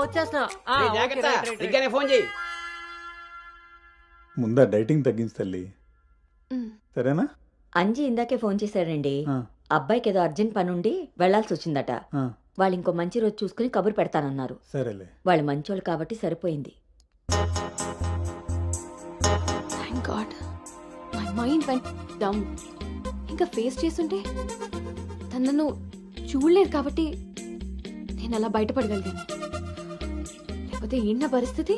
వచ్చేస్తున్నా. ఫోన్ చేయి. ముందా డైటింగ్ తగ్గించి తల్లి, సరేనా? అంజీ ఇందాకే ఫోన్ చేశాడండి. అబ్బాయికి ఏదో అర్జెంట్ పని ఉండి వెళ్లాల్సి వచ్చిందట. వాళ్ళు ఇంకో మంచి రోజు చూసుకుని కబురు పెడతానన్నారు. సరేలే, వాళ్ళు మంచోళ్ళు కాబట్టి సరిపోయింది. Thank God my mind vent down. ఇంకా ఫేస్ చేస్తుంటే తనను చూడలేరు కాబట్టి నేను అలా బయటపడగలిగాను. లేకపోతే ఏంటి పరిస్థితి?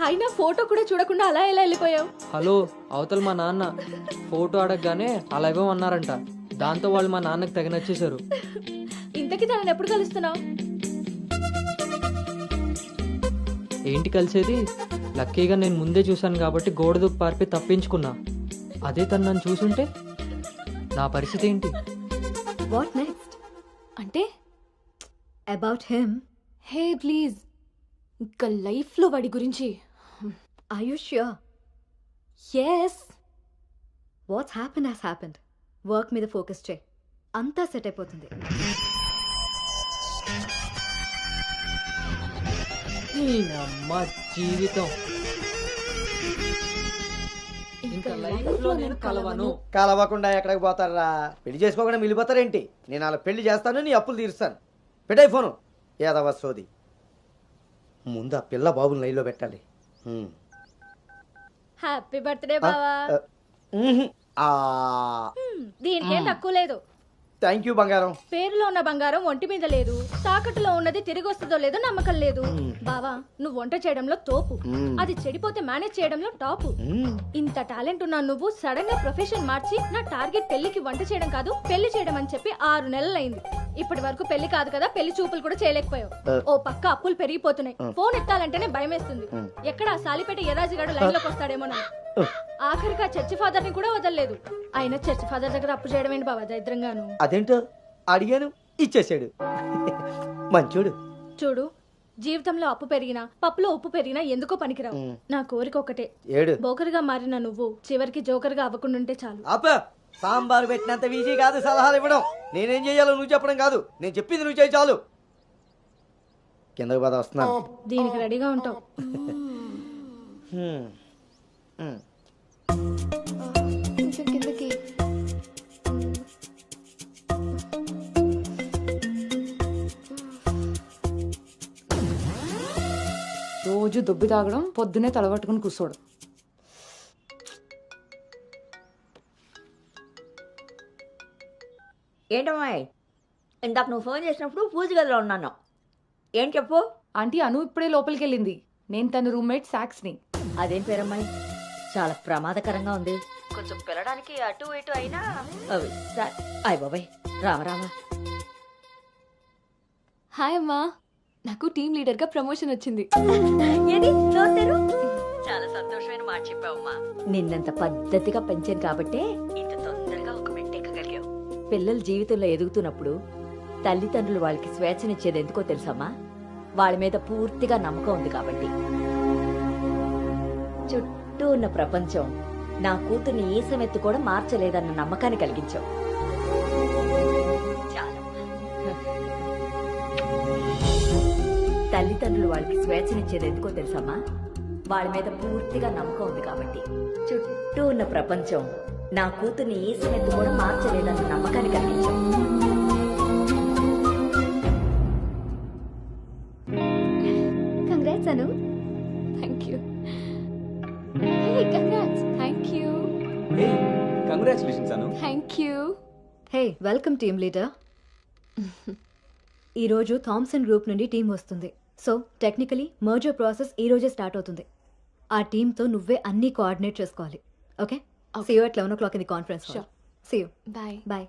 అయినా ఫోటో కూడా చూడకుండా అలా ఎలా వెళ్ళిపోయావు? హలో, అవతల మా నాన్న ఫోటో అడగగానే అలా ఇవ్వమన్నారంట. దాంతో వాళ్ళు మా నాన్నకి తెగ నచ్చేశారు. ఇంతకీ తనని ఎప్పుడు కలుస్తున్నావు? ఏంటి కలిసేది? లక్కీగా నేను ముందే చూశాను కాబట్టి గోడ దూకి పారిపోయి తప్పించుకున్నా. అదే తను నన్ను చూసుంటే నా పరిస్థితి ఏంటి? What next? అంటే అబౌట్ హిమ్. హే ప్లీజ్, ఇంకా లైఫ్లో వాడి గురించి. Are you sure? Yes. What's happened has happened. Work మీద ఫోకస్ చేయి, అంతా సెట్ అయిపోతుంది. అమ్మ జీవితం ఇంకా లైఫ్ లో నేను కలవను. కలవకుండా ఎక్కడికి పోతారా? పెళ్లి చేసుకోకుండా మిగిలిపోతారేంటి? నేను అలా పెళ్లి చేస్తాను, నీ అప్పులు తీరుస్తాను. పెట్టాయి ఫోను. ఏదవ సోది. ముందు ఆ పిల్ల బాబుని లైన్లో పెట్టాలి. హ్యాపీ బర్త్డే బావా. ఆ దీనికేం తక్కువ లేదు. థ్యాంక్ యూ బంగారం. పేరులో ఉన్న బంగారం ఒంటి మీద లేదు, తాకట్టులో ఉన్నది తిరిగి వస్తుందో లేదో నమ్మకం లేదు. బావా నువ్వు వంట చేయడంలో తోపు, అది చెడిపోతే మేనేజ్ చేయడంలో టాపు. ఇంత టాలెంట్ ఉన్న నువ్వు సడన్ గా ప్రొఫెషన్ మార్చి నా టార్గెట్ పెళ్లికి వంట చేయడం కాదు పెళ్లి చేయడం అని చెప్పి 6 నెలలైంది. ఇప్పటి వరకు పెళ్లి కాదు కదా, పెళ్లి చూపులు కూడా చేయలేకపోయావు. ఓ పక్క అప్పులు పెరిగిపోతున్నాయి, ఫోన్ ఎత్తాలంటేనే భయం వేస్తుంది. ఎక్కడ సాలిపేట ఎరాజిగాడు లైన్ లోకి వస్తాడేమో. ఆఖరిగా చర్చి ఫాదర్ ని కూడా వదలలేదు. ఆయన చర్చి ఫాదర్ దగ్గర అప్పు చేయడం ఏంటి బాబా దరిద్రంగాను. అదేంటో అడిగాను, ఇచ్చేసాడు. మంచోడు. చూడు, జీవితంలో అప్పు పెరిగినా పప్పులో ఉప్పు పెరిగినా ఎందుకో పనికిరావు. నా కోరిక ఒకటే, బోకర్గా మారిన నువ్వు చివరికి జోకర్గా అవ్వకుండా ఉంటే చాలు. అప్ప సాంబార్ పెట్టినంత ఈజీ కాదు సలహాలు ఇవ్వడం. నేనేం చేయాలో నువ్వు చెప్పడం కాదు, నేను చెప్పింది నువ్వు చేయి చాలు. కిందకు పద, వస్తున్నాను. దీనికి రెడీగా ఉంటావు. కొంచెం కిందకి. రోజు దొబ్బి తాగడం, పొద్దునే తలబట్టుకుని కూర్చోడు. ఏంటమ్మాయి, ఇందాక నువ్వు ఫోన్ చేసినప్పుడు పూజ గదిలో ఉన్నాను. ఏం చెప్పు. ఆంటీ అను ఇప్పుడే లోపలికి వెళ్ళింది. నేను తన రూమ్మేట్ సాక్స్ని. అదేం పేరమ్మాయి, చాలా ప్రమాదకరంగా ఉంది. కొంచెం పిల్లడానికి అటు ఇటు అయినా అయ్య బాబాయ్. రామరామా. హాయ్ అమ్మా, నాకు టీమ్ లీడర్ గా ప్రమోషన్ వచ్చింది. చాలా సంతోషమైన మాట చెప్పావమ్మా. నిన్నంత పద్ధతిగా పెంచాను కాబట్టే ఇంత తొందరగా ఒక మెట్టెక్కగలిగావు. పిల్లల జీవితంలో ఎదుగుతున్నప్పుడు తల్లిదండ్రులు వాళ్ళకి స్వేచ్ఛనిచ్చేది ఎందుకో తెలుసమ్మా? వాళ్ళ మీద పూర్తిగా నమ్మకం ఉంది కాబట్టి. చుట్టూ ఉన్న ప్రపంచం నా కూతుర్ని ఏ సమెత్తు కూడా మార్చలేదన్న నమ్మకాన్ని కలిగించావు. తల్లిదండ్రులు వాళ్ళకి స్వేచ్ఛనిచ్చేది ఎందుకో తెలుసమ్మా? వాళ్ళ మీద పూర్తిగా నమ్మకం ఉంది కాబట్టి. చుట్టూ ఉన్న ప్రపంచం నా కూతుర్ని ఏ సమెత్తు కూడా మార్చలేదన్న నమ్మకాన్ని కలిగించావు. Congrats Anu. Thank you. Hey congrats. Thank you. Hey congratulations Anu. Thank you. Hey welcome team leader. ఈరోజు థామ్సన్ గ్రూప్ నుండి టీం వస్తుంది. సో టెక్నికలీ మర్జర్ ప్రాసెస్ ఈ రోజే స్టార్ట్ అవుతుంది. ఆ టీంతో నువ్వే అన్నీ కోఆర్డినేట్ చేసుకోవాలి. Okay, see you at 11 o'clock in the conference hall. Sure. See you. Bye. Bye.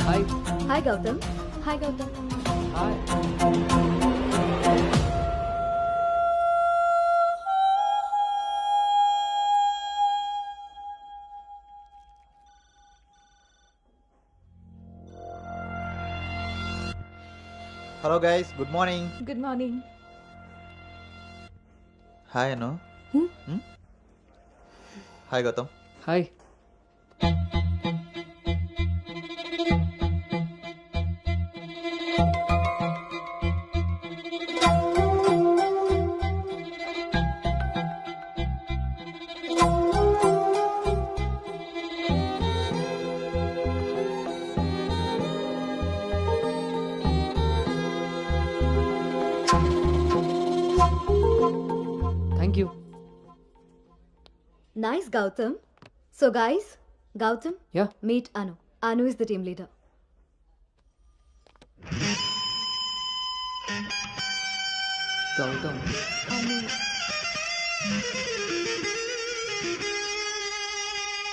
Hi. Hi Gautam. Hi Gautam. Hi. Hello guys, good morning. Good morning. Hi Anu. Hi Gautam. Hi. Thank you. Nice, Gautam. So guys, Gautam, Yeah. meet Anu. Anu is the team leader. Gautam.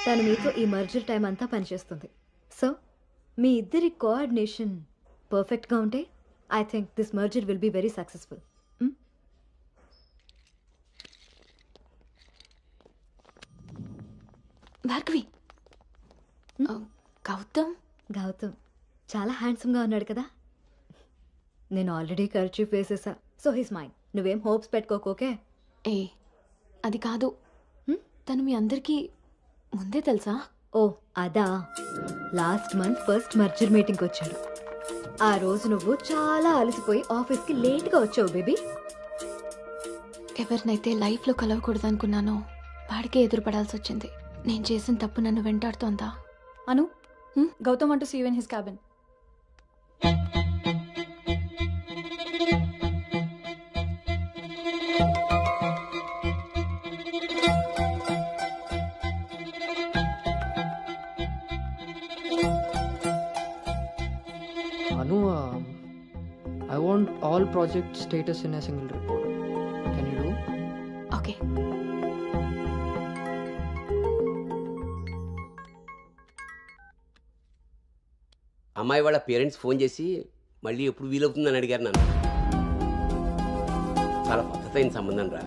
తను మీతో ఈ మర్జర్ టైం అంతా పనిచేస్తుంది. సో మీ ఇద్దరి కోఆర్డినేషన్ పర్ఫెక్ట్గా ఉంటే I think this merger will be very successful. Bhargavi. Gautam. Gautam చాలా హ్యాండ్సమ్గా ఉన్నాడు కదా. నేను ఆల్రెడీ ఖర్చు వేసేసా. So his mind. నువ్వేం హోప్స్ పెట్టుకోకే. ఏ అది కాదు, తను మీ అందరికీ ముందే తెలుసా? ఓ అదా, లాస్ట్ మంత్ ఫస్ట్ మర్జర్ మీటింగ్కి వచ్చాడు. ఆ రోజు నువ్వు చాలా అలసిపోయి ఆఫీస్కి లేట్గా వచ్చావు బేబీ. ఎవరినైతే లైఫ్లో కలవకూడదు అనుకున్నానో వాడికే ఎదురుపడాల్సి వచ్చింది. నేను చేసిన తప్పు నన్ను వెంటాడుతోందా? అను, Gautam want to see you in his cabin. Anu, I want all project status in a single report. Can you do? Okay. అమ్మాయి వాళ్ళ పేరెంట్స్ ఫోన్ చేసి మళ్ళీ ఎప్పుడు వీలవుతుందని అడిగారు నన్ను. చాలా పద్ధతైన సంబంధం రా.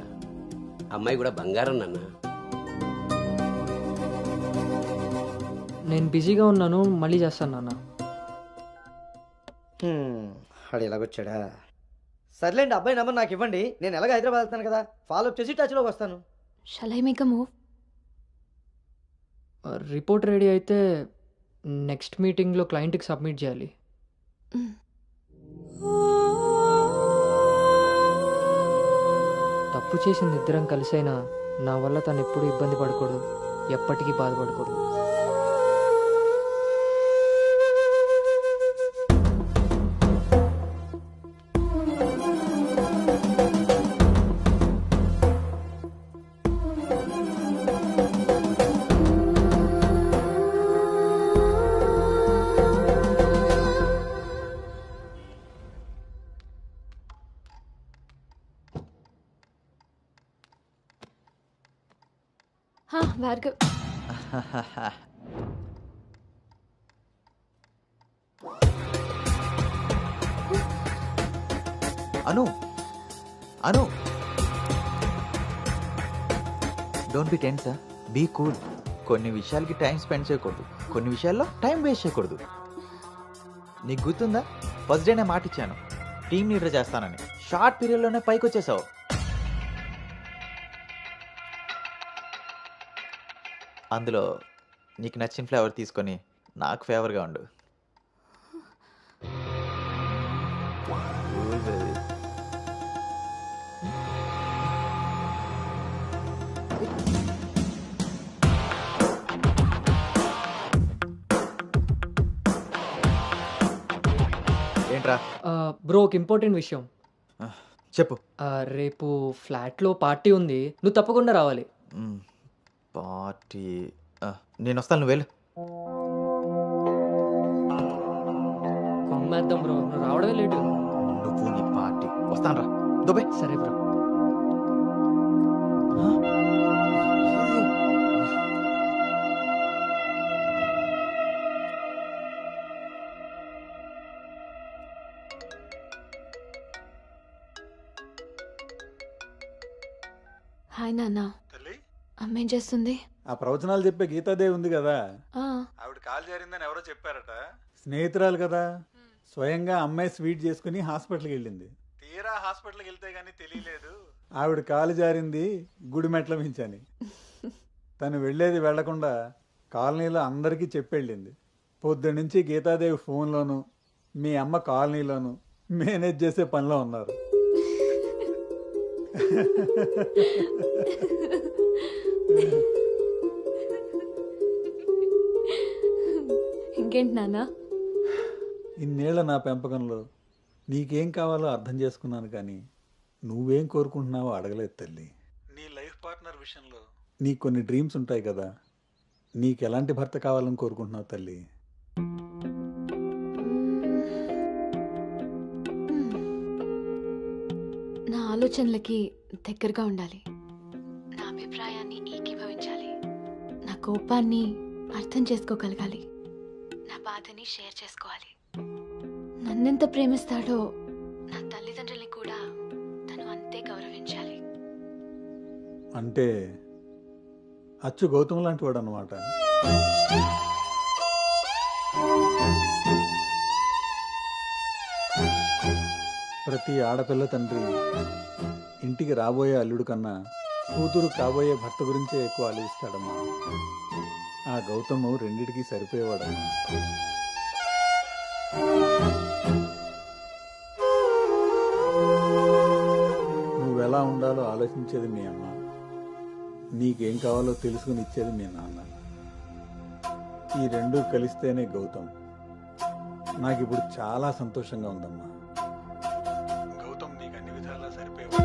అమ్మాయి కూడా బంగారం నాన్న. నేను బిజీగా ఉన్నాను, మళ్ళీ చేస్తాను నాన్న. వాడు ఎలాగొచ్చాడా? సర్లేండి, అబ్బాయి నెంబర్ నాకు ఇవ్వండి. నేను ఎలాగ హైదరాబాద్ వెళ్తాను కదా, ఫాలోఅప్ చేసి టచ్లోకి వస్తాను. Shall I make a move? Report ready అయితే నెక్స్ట్ మీటింగ్లో క్లయింట్కి సబ్మిట్ చేయాలి. తప్పు చేసింది ఇద్దరం కలిసైనా నా వల్ల తను ఎప్పుడు ఇబ్బంది పడకూడదు, ఎప్పటికీ బాధపడకూడదు. Bhargav, Anu Anu don't be tense, be cool. కొన్ని విషయాలకి టైం స్పెండ్ చేయకూడదు, కొన్ని విషయాల్లో టైం వేస్ట్ చేయకూడదు. నీకు గుర్తుందా, ఫస్ట్ డే నేను మాట ఇచ్చాను టీమ్ లీడర్ చేస్తానని. షార్ట్ పీరియడ్లోనే పైకి వచ్చేసావు. అందులో నీకు నచ్చిన ఫ్లేవర్ తీసుకొని నాకు ఫేవర్గా ఉండు. ఏంట్రా? బ్రో, ఒక ఇంపార్టెంట్ విషయం చెప్పు. రేపు ఫ్లాట్లో పార్టీ ఉంది, నువ్వు తప్పకుండా రావాలి. పార్టీ? నేను వస్తాను, నువ్వు వెళ్ళు. కొమ్మేద్దాం బ్రో, నువ్వు రావడమే లేటు. నువ్వు నీ పార్టీ. వస్తాను రా, దుబాయ్. సరే బ్రో. హాయ్ నాన్న. అమ్మ ఏం చేస్తుంది? ఆ ప్రవచనాలు చెప్పే గీతాదేవి ఉంది కదా, ఆ, ఆవిడ కాల్ జారిందని ఎవరో చెప్పారట. స్నేహితురాలు కదా, స్వయంగా అమ్మాయి స్వీట్ చేసుకుని హాస్పిటల్కి వెళ్ళింది. తీరా హాస్పిటల్కి వెళ్తే గానీ తెలియలేదు ఆవిడ కాలు జారింది గుడి మెట్ల మించని. తను వెళ్ళేది వెళ్లకుండా కాలనీలో అందరికీ చెప్పెళ్ళింది. పొద్దున్నుంచి గీతాదేవి ఫోన్లోను, మీ అమ్మ కాలనీలోను మేనేజ్ చేసే పనిలో ఉన్నారు. ఇంకేంటి నాన్న? ఇన్నేళ్ల నా పెంపకంలో నీకేం కావాలో అర్థం చేసుకున్నాను, కానీ నువ్వేం కోరుకుంటున్నావో అడగలేదు తల్లి. నీ లైఫ్ పార్ట్నర్ విషయంలో నీకు కొన్ని డ్రీమ్స్ ఉంటాయి కదా, నీకు ఎలాంటి భర్త కావాలని కోరుకుంటున్నావు తల్లి? నా ఆలోచనలకి దగ్గరగా ఉండాలి, నా అభిప్రాయాన్ని ఏకీభవించాలి, నా కోపాన్ని అర్థం చేసుకోగలగాలి, నా బాధని షేర్ చేసుకోవాలి. నన్నెంత ప్రేమిస్తాడో నా తల్లిదండ్రుల్ని కూడా తను అంతే గౌరవించాలి. అంటే అచ్చు గౌతమ్ లాంటి వాడు అన్నమాట. ప్రతి ఆడపిల్ల తండ్రి ఇంటికి రాబోయే అల్లుడు కన్నా కూతురు కాబోయే భర్త గురించే ఎక్కువ ఆలోచిస్తాడమ్మా. ఆ గౌతమ్ రెండిటికి సరిపోయేవాడమ్మా. నువ్వు ఎలా ఉండాలో ఆలోచించేది మీ అమ్మ, నీకేం కావాలో తెలుసుకుని ఇచ్చేది మీ నాన్న. ఈ రెండూ కలిస్తేనే గౌతమ్. నాకు ఇప్పుడు చాలా సంతోషంగా ఉందమ్మా. గౌతమ్ నీకు అన్ని విధాలా సరిపోయేవాడు.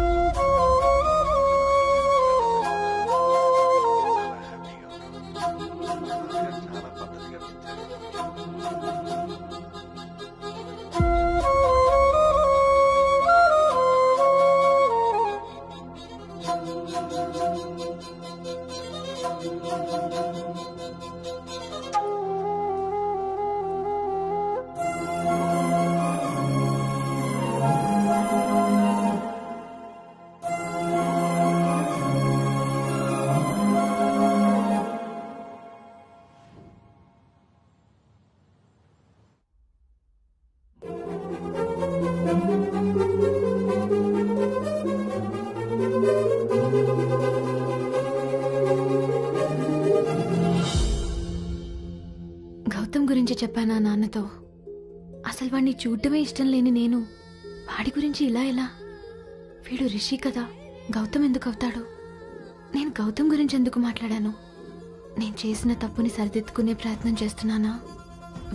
చాలా హ్యాపీగా ఉన్నాను. చాలా పద్ధతిగా గౌతమ్ గురించి చెప్పానా నాన్నతో? అసలు వాడిని చూడటమే ఇష్టం లేని నేను వాడి గురించి ఇలా ఎలా? వీడు రిషి కదా, గౌతమ్ ఎందుకు అవుతాడు? నేను గౌతమ్ గురించి ఎందుకు మాట్లాడాను? నేను చేసిన తప్పుని సరిదిద్దుకునే ప్రయత్నం చేస్తున్నానా?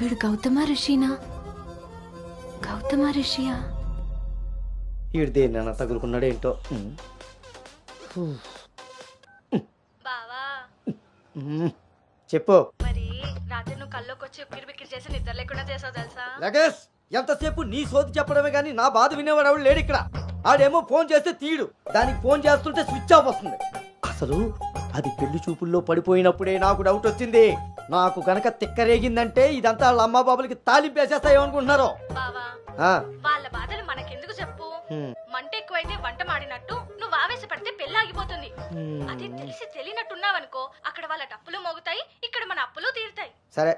వీడు గౌతమా రిషినా? గౌతమా రిషియా? వీడు దేన్నైనా తగులుకున్నాడేంటో. బావా చెప్పు. మరి రాత్రి నువ్వు కల్లోకి వచ్చి ఉక్కిరి బిక్కిరి చేసి నిద్ర లేకుండా చేసావు తెలుసా? లగేష్, ఎంతసేపు నీ సోది చెప్పడమే కానీ నా బాధ వినేవాడు ఎవడు లేడు ఇక్కడ. ఆడేమో ఫోన్ చేస్తే తీయడు, దానికి ఫోన్ చేస్తుంటే స్విచ్ ఆఫ్ వస్తుంది. అసలు అది పెళ్లి చూపుల్లో పడిపోయినప్పుడే నాకు డౌట్ వచ్చింది. నాకు గనక తిక్కరేగిందంటే ఇదంతా వాళ్ళ అమ్మా బాబులకి తాలింపేసేస్తాయేమనుకుంటున్నారో. బావా వాళ్ళ బాధలు మనకెందుకు చెప్పు? మంట ఎక్కువైతే వంట మాడినట్టు నువ్వు ఆవేశపడితే పెళ్ళాగిపోతుంది. అదే తెలిసి తెలియనట్టున్నావనుకో, అక్కడ వాళ్ళ డప్పులు మోగుతాయి, ఇక్కడ మన అప్పులు తీరుతాయి. సరే,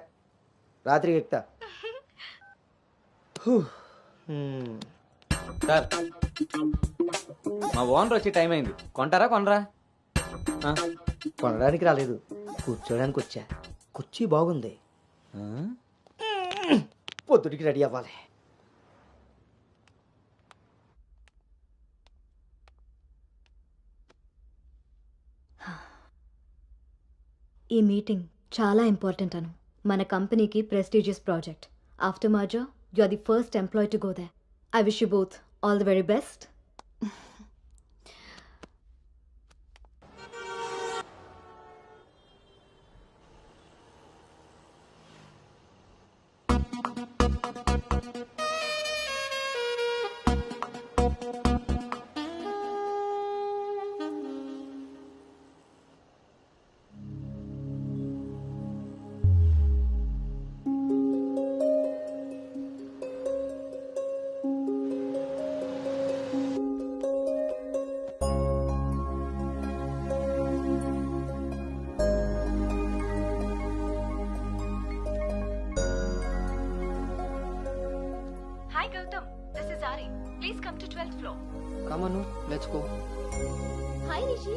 రాత్రికి ఎక్కుతా. సార్, మా ఓనర్ వచ్చే టైం అయింది. కొంటారా కొనరా? కొనడానికి రాలేదు, కూర్చోడానికి వచ్చా. కుర్చీ బాగుంది, పొద్దుటికి రెడీ అవ్వాలి. ఈ మీటింగ్ చాలా ఇంపార్టెంట్ అను. మన కంపెనీకి prestigious project. After merger you are the first employee to go there. I wish you both all the very best. Hi Gautam, this is Ari. Please come to 12th floor. Come Anu, let's go. Hi Rishi.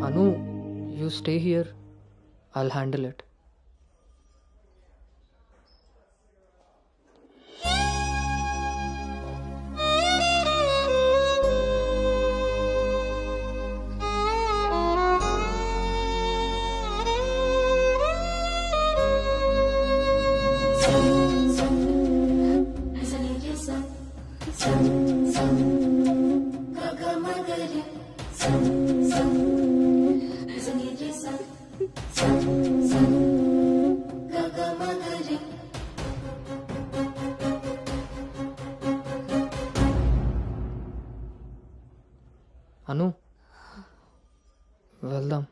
Anu, you stay here. I'll handle it. Anu, వెళ్దాం.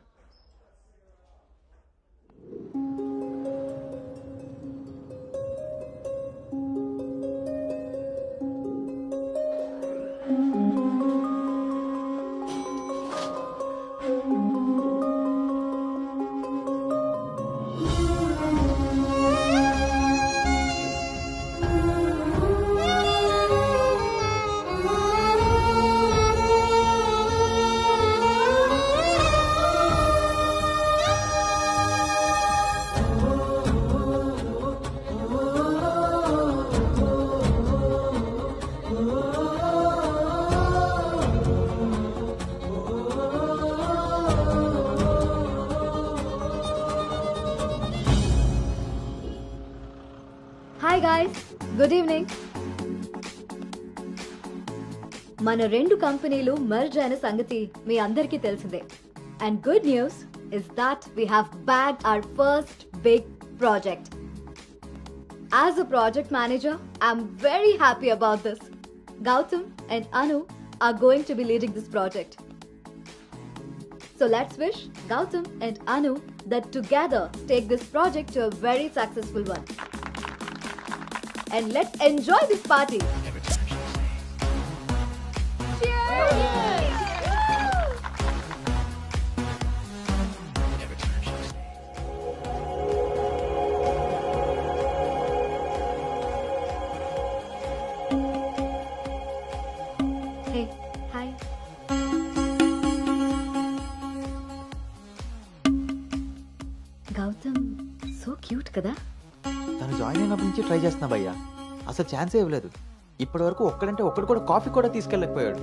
Hi guys, good evening. మన రెండు కంపెనీలు మర్జ్ అయిన సంగతి మీ అందరికీ తెలిసిందే. And good news is that we have bagged our first big project. As a project manager, I'm very happy about this. Gautam and Anu are going to be leading this project. So let's wish Gautam and Anu that together take this project to a very successful one. And let's enjoy this party. Hey, hi. Gautam so cute కదా. తను జాయిన్ అయినప్పటి నుంచి ట్రై చేస్తున్నా భయ్యా, అసలు ఛాన్సే ఇవ్వలేదు. ఇప్పటి వరకు ఒక్కడంటే ఒక్కడు కూడా కాఫీ కూడా తీసుకెళ్ళకపోయాడు.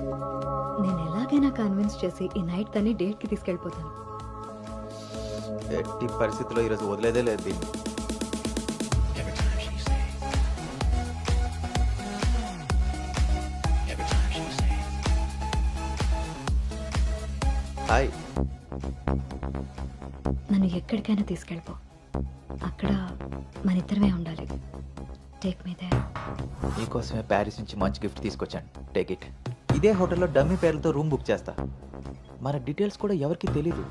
నేను ఎలాగైనా కన్విన్స్ చేసి ఈ నైట్ తన్ని డేట్ కి తీసుకెళ్ళిపోతాను. ఎట్టి పరిస్థితుల్లో ఈరోజు వదిలేదే లేదు దీన్ని. హాయ్. నన్ను ఎక్కడికైనా తీసుకెళ్ళిపో, అక్కడ మన ఇద్దరమే ఉండాలి. Take me there. నీకోసమే ప్యారిస్ నుంచి మంచి గిఫ్ట్ తీసుకొచ్చాను, టేక్ ఇట్. ఇదే హోటల్లో డమ్మీ పేర్లతో రూమ్ బుక్ చేస్తా. మన డీటెయిల్స్ కూడా ఎవరికి తెలీదు.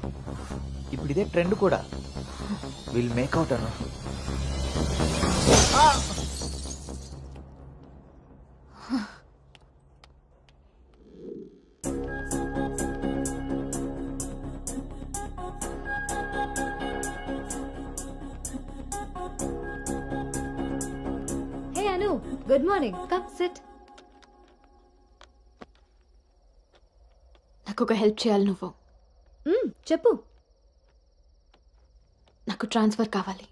ఇప్పుడు ఇదే ట్రెండ్ కూడా. Will make out Anu. Hey Anu, good morning. Come sit. నాకు ఒక హెల్ప్ చేయాలి నువ్వు. చెప్పు. నాకు ట్రాన్స్ఫర్ కావాలి.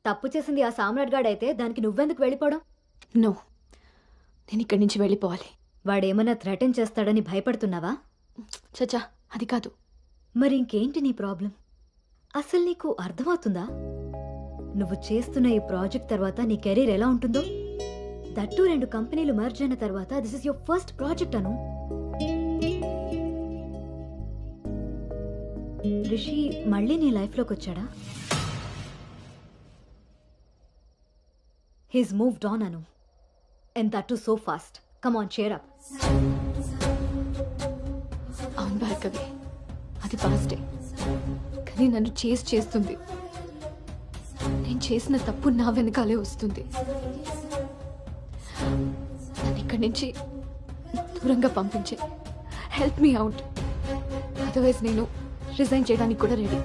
తప్పు చేసింది ఆ సామ్రాట్ గాడు అయితే దానికి నువ్వెందుకు వెళ్ళిపోవడం? నో, నేను ఇక్కడి నుంచి వెళ్ళిపోవాలి. వాడేమన్నా థ్రెటన్ చేస్తాడని భయపడుతున్నావా? చచ్చా, అది కాదు. మరి ఇంకేంటి నీ ప్రాబ్లం? అసలు నీకు అర్థమవుతుందా నువ్వు చేస్తున్న ఈ ప్రాజెక్ట్ తర్వాత నీ కెరీర్ ఎలా ఉంటుందో? దట్టు 2 కంపెనీలు మర్జ్ అయిన తర్వాత this is your first project Anu. Rishi మళ్ళీ నీ లైఫ్లోకి వచ్చాడా? He's moved on Anu, and that too so fast. Come on, cheer up. అవును భార్గవి, అది ఫాస్టే, కానీ నన్ను చేస్తుంది. నేను చేసిన తప్పు నా వెనకాలే వస్తుంది. నన్ను ఇక్కడి నుంచి దూరంగా పంపించే. హెల్ప్ మీ అవుట్, అదర్వైజ్ నేను రిజైన్ చేయడానికి కూడా ready.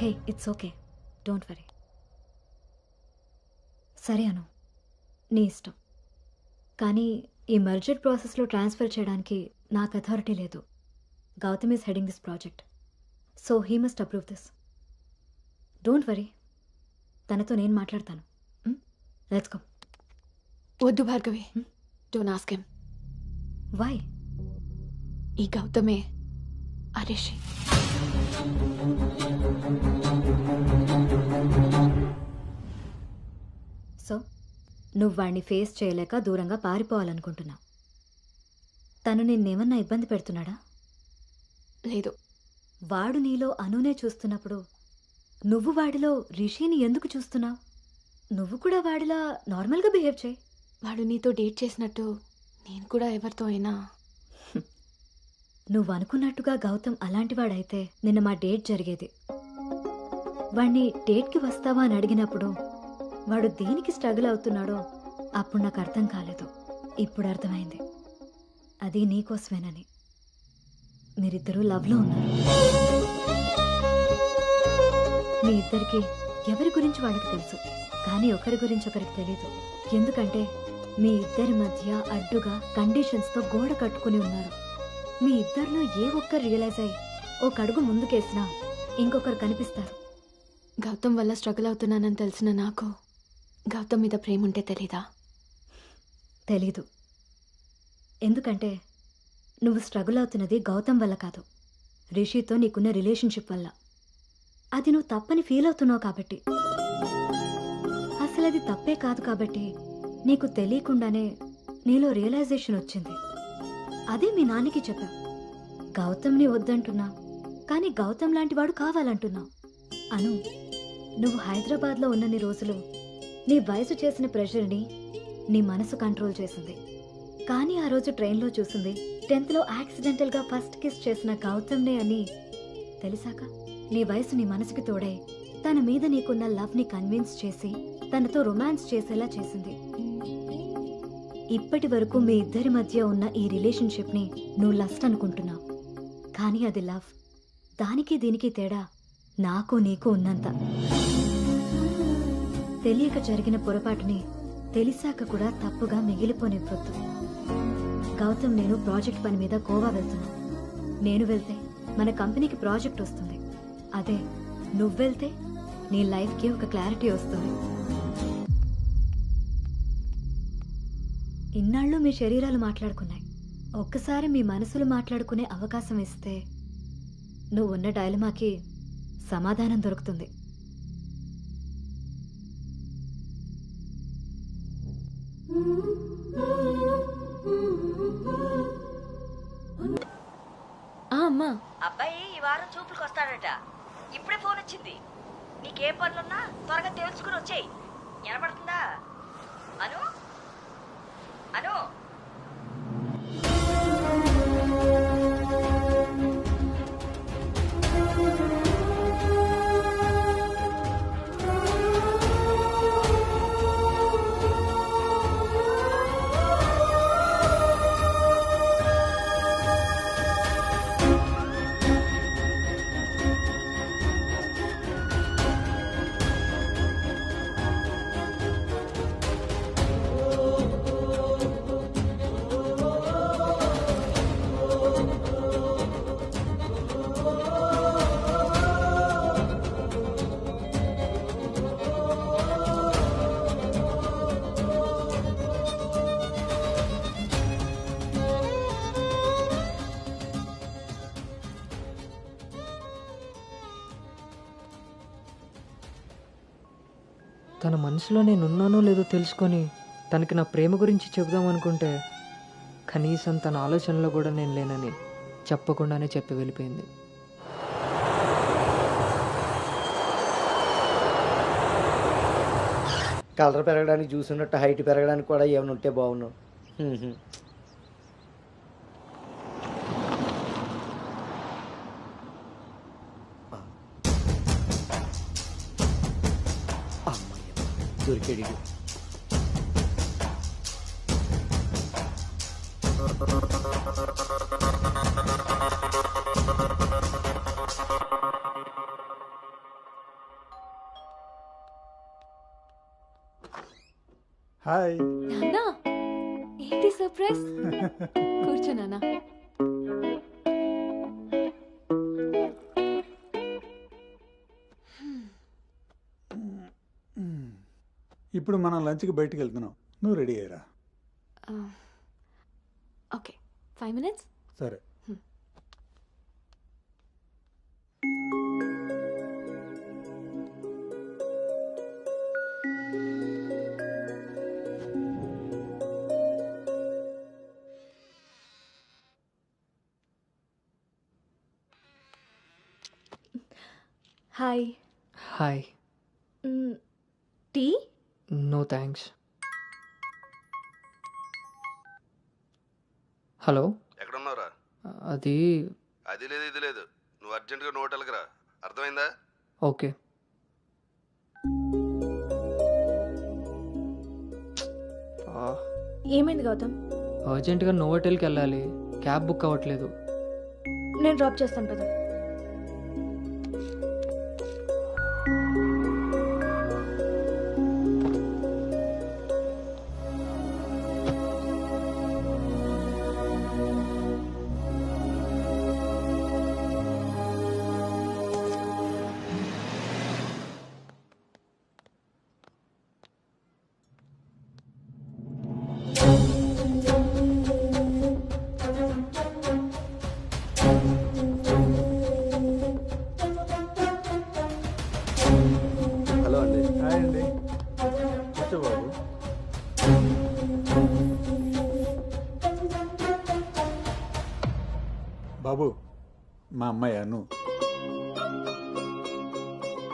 Hey, it's okay, don't worry. సరే అను, నీ ఇష్టం. కానీ ఈ మర్జర్ ప్రాసెస్లో ట్రాన్స్ఫర్ చేయడానికి నాకు అథారిటీ లేదు. Gautam is heading this project, so he must approve this. Don't worry, తనతో నేను మాట్లాడతాను. Let's go. వద్దు Bhargavi, don't ask him. Why? ఈ గౌతమే ఆ రిషి. సో నువ్వు వాడిని ఫేస్ చేయలేక దూరంగా పారిపోవాలనుకుంటున్నావు. తను నిన్నేమన్నా ఇబ్బంది పెడుతున్నాడా? లేదు. వాడు నీలో అనునే చూస్తున్నప్పుడు నువ్వు వాడిలో రిషిని ఎందుకు చూస్తున్నావు? నువ్వు కూడా వాడిలా నార్మల్గా బిహేవ్ చేయి. వాడు నీతో డేట్ చేసినట్టు నేను కూడా ఎవరితో అయినా. నువ్వు అనుకున్నట్టుగా గౌతమ్ అలాంటి వాడైతే నిన్న మా డేట్ జరిగేది. వాడిని డేట్కి వస్తావా అని అడిగినప్పుడు వాడు దేనికి స్ట్రగుల్ అవుతున్నాడో అప్పుడు నాకు అర్థం కాలేదు. ఇప్పుడు అర్థమైంది, అది నీకోసమేనని. మీరిద్దరూ లవ్లో ఉన్నారు. మీ ఇద్దరికి ఎవరి గురించి వాళ్ళకి తెలుసు, కానీ ఒకరి గురించి ఒకరికి తెలీదు. ఎందుకంటే మీ ఇద్దరి మధ్య అడ్డుగా కండిషన్స్తో గోడ కట్టుకుని ఉన్నారు. మీ ఇద్దరిలో ఏ ఒక్కరు రియలైజ్ అయ్యి ఒక అడుగు ముందుకేసినా ఇంకొకరు కనిపిస్తారు. గౌతమ్ వల్ల స్ట్రగుల్ అవుతున్నానని తెలిసిన నాకు గౌతమ్ మీద ప్రేమ ఉంటే తెలీదా? తెలీదు. ఎందుకంటే నువ్వు స్ట్రగుల్ అవుతున్నది గౌతమ్ వల్ల కాదు, రిషితో నీకున్న రిలేషన్షిప్ వల్ల. అది నువ్వు తప్పని ఫీల్ అవుతున్నావు కాబట్టి. అసలు అది తప్పే కాదు కాబట్టి నీకు తెలియకుండానే నీలో రియలైజేషన్ వచ్చింది. అదే మీ నాన్నకి చెప్పా. గౌతమ్ని వద్దంటున్నా, కానీ గౌతమ్ లాంటి వాడు కావాలంటున్నావు. అను, నువ్వు హైదరాబాద్లో ఉన్నన్ని రోజులు నీ వయసు చేసిన ప్రెషర్ని నీ మనసు కంట్రోల్ చేసింది. కానీ ఆ రోజు ట్రైన్లో చూసింది 10th లో యాక్సిడెంటల్గా ఫస్ట్ కిస్ చేసిన గౌతమ్నే అని తెలిసాక నీ వయసు నీ మనసుకి తోడై తన మీద నీకున్న లవ్ని కన్విన్స్ చేసి తనతో రొమాన్స్ చేసేలా చేసింది. ఇప్పటి వరకు మీ ఇద్దరి మధ్య ఉన్న ఈ రిలేషన్షిప్ని నువ్వు లస్ట్ అనుకుంటున్నావు, కానీ అది లవ్. దానికి దీనికి తేడా నాకు నీకు ఉన్నంత. తెలియక జరిగిన పొరపాటుని తెలిసాక కూడా తప్పుగా మిగిలిపోనివ్వద్దు. గౌతమ్, నేను ప్రాజెక్ట్ పని మీద గోవా వెళ్తున్నా. నేను వెళ్తే మన కంపెనీకి ప్రాజెక్ట్ వస్తుంది. అదే నువ్వు వెళ్తే నీ లైఫ్కి ఒక క్లారిటీ వస్తుంది. ఇన్నాళ్ళు మీ శరీరాలు మాట్లాడుకున్నాయి. ఒక్కసారి మీ మనసులు మాట్లాడుకునే అవకాశం ఇస్తే నువ్వున్న డైలమాకి సమాధానం దొరుకుతుంది. అమ్మా, అబ్బాయి ఈ వారం చూపులకు వస్తాడట. ఇప్పుడే ఫోన్ వచ్చింది. నీకే పనులున్నా త్వరగా తెలుసుకుని వచ్చేయి. వినపడుతుందా? అను అను తన మనసులో నేనున్నానో లేదో తెలుసుకొని తనకి నా ప్రేమ గురించి చెబుదాం అనుకుంటే కనీసం తన ఆలోచనలో కూడా నేను లేనని చెప్పకుండానే చెప్పి వెళ్ళిపోయింది. కలర్ పెరగడానికి చూసినట్టు హైట్ పెరగడానికి కూడా ఏమైనా ఉంటే బాగున్నావు. దొరికాడు. హాయ్. నాన్నా, ఏంటి సర్ప్రైజ్? కూర్చో నాన్న. ఇప్పుడు మనం లంచ్కి బయటికి వెళ్తున్నాం. నువ్వు రెడీ అయ్యరా. Okay, 5 minutes. సరే. Hi. Hi. Tea? No thanks. Hello, ఎక్కడున్నావురా? అది అది లేదు ఇది లేదు, నువ్వు అర్జెంటుగా నోటెల్కి రా. అర్థమైందా? ఓకే. ఏమైంది గౌతమ్? అర్జెంటుగా నోవోటెల్కి వెళ్ళాలి. క్యాబ్ బుక్ అవ్వట్లేదు. నేను డ్రాప్ చేస్తాను కదా. కూర్చో బాబు. బాబు మా అమ్మాయి అను.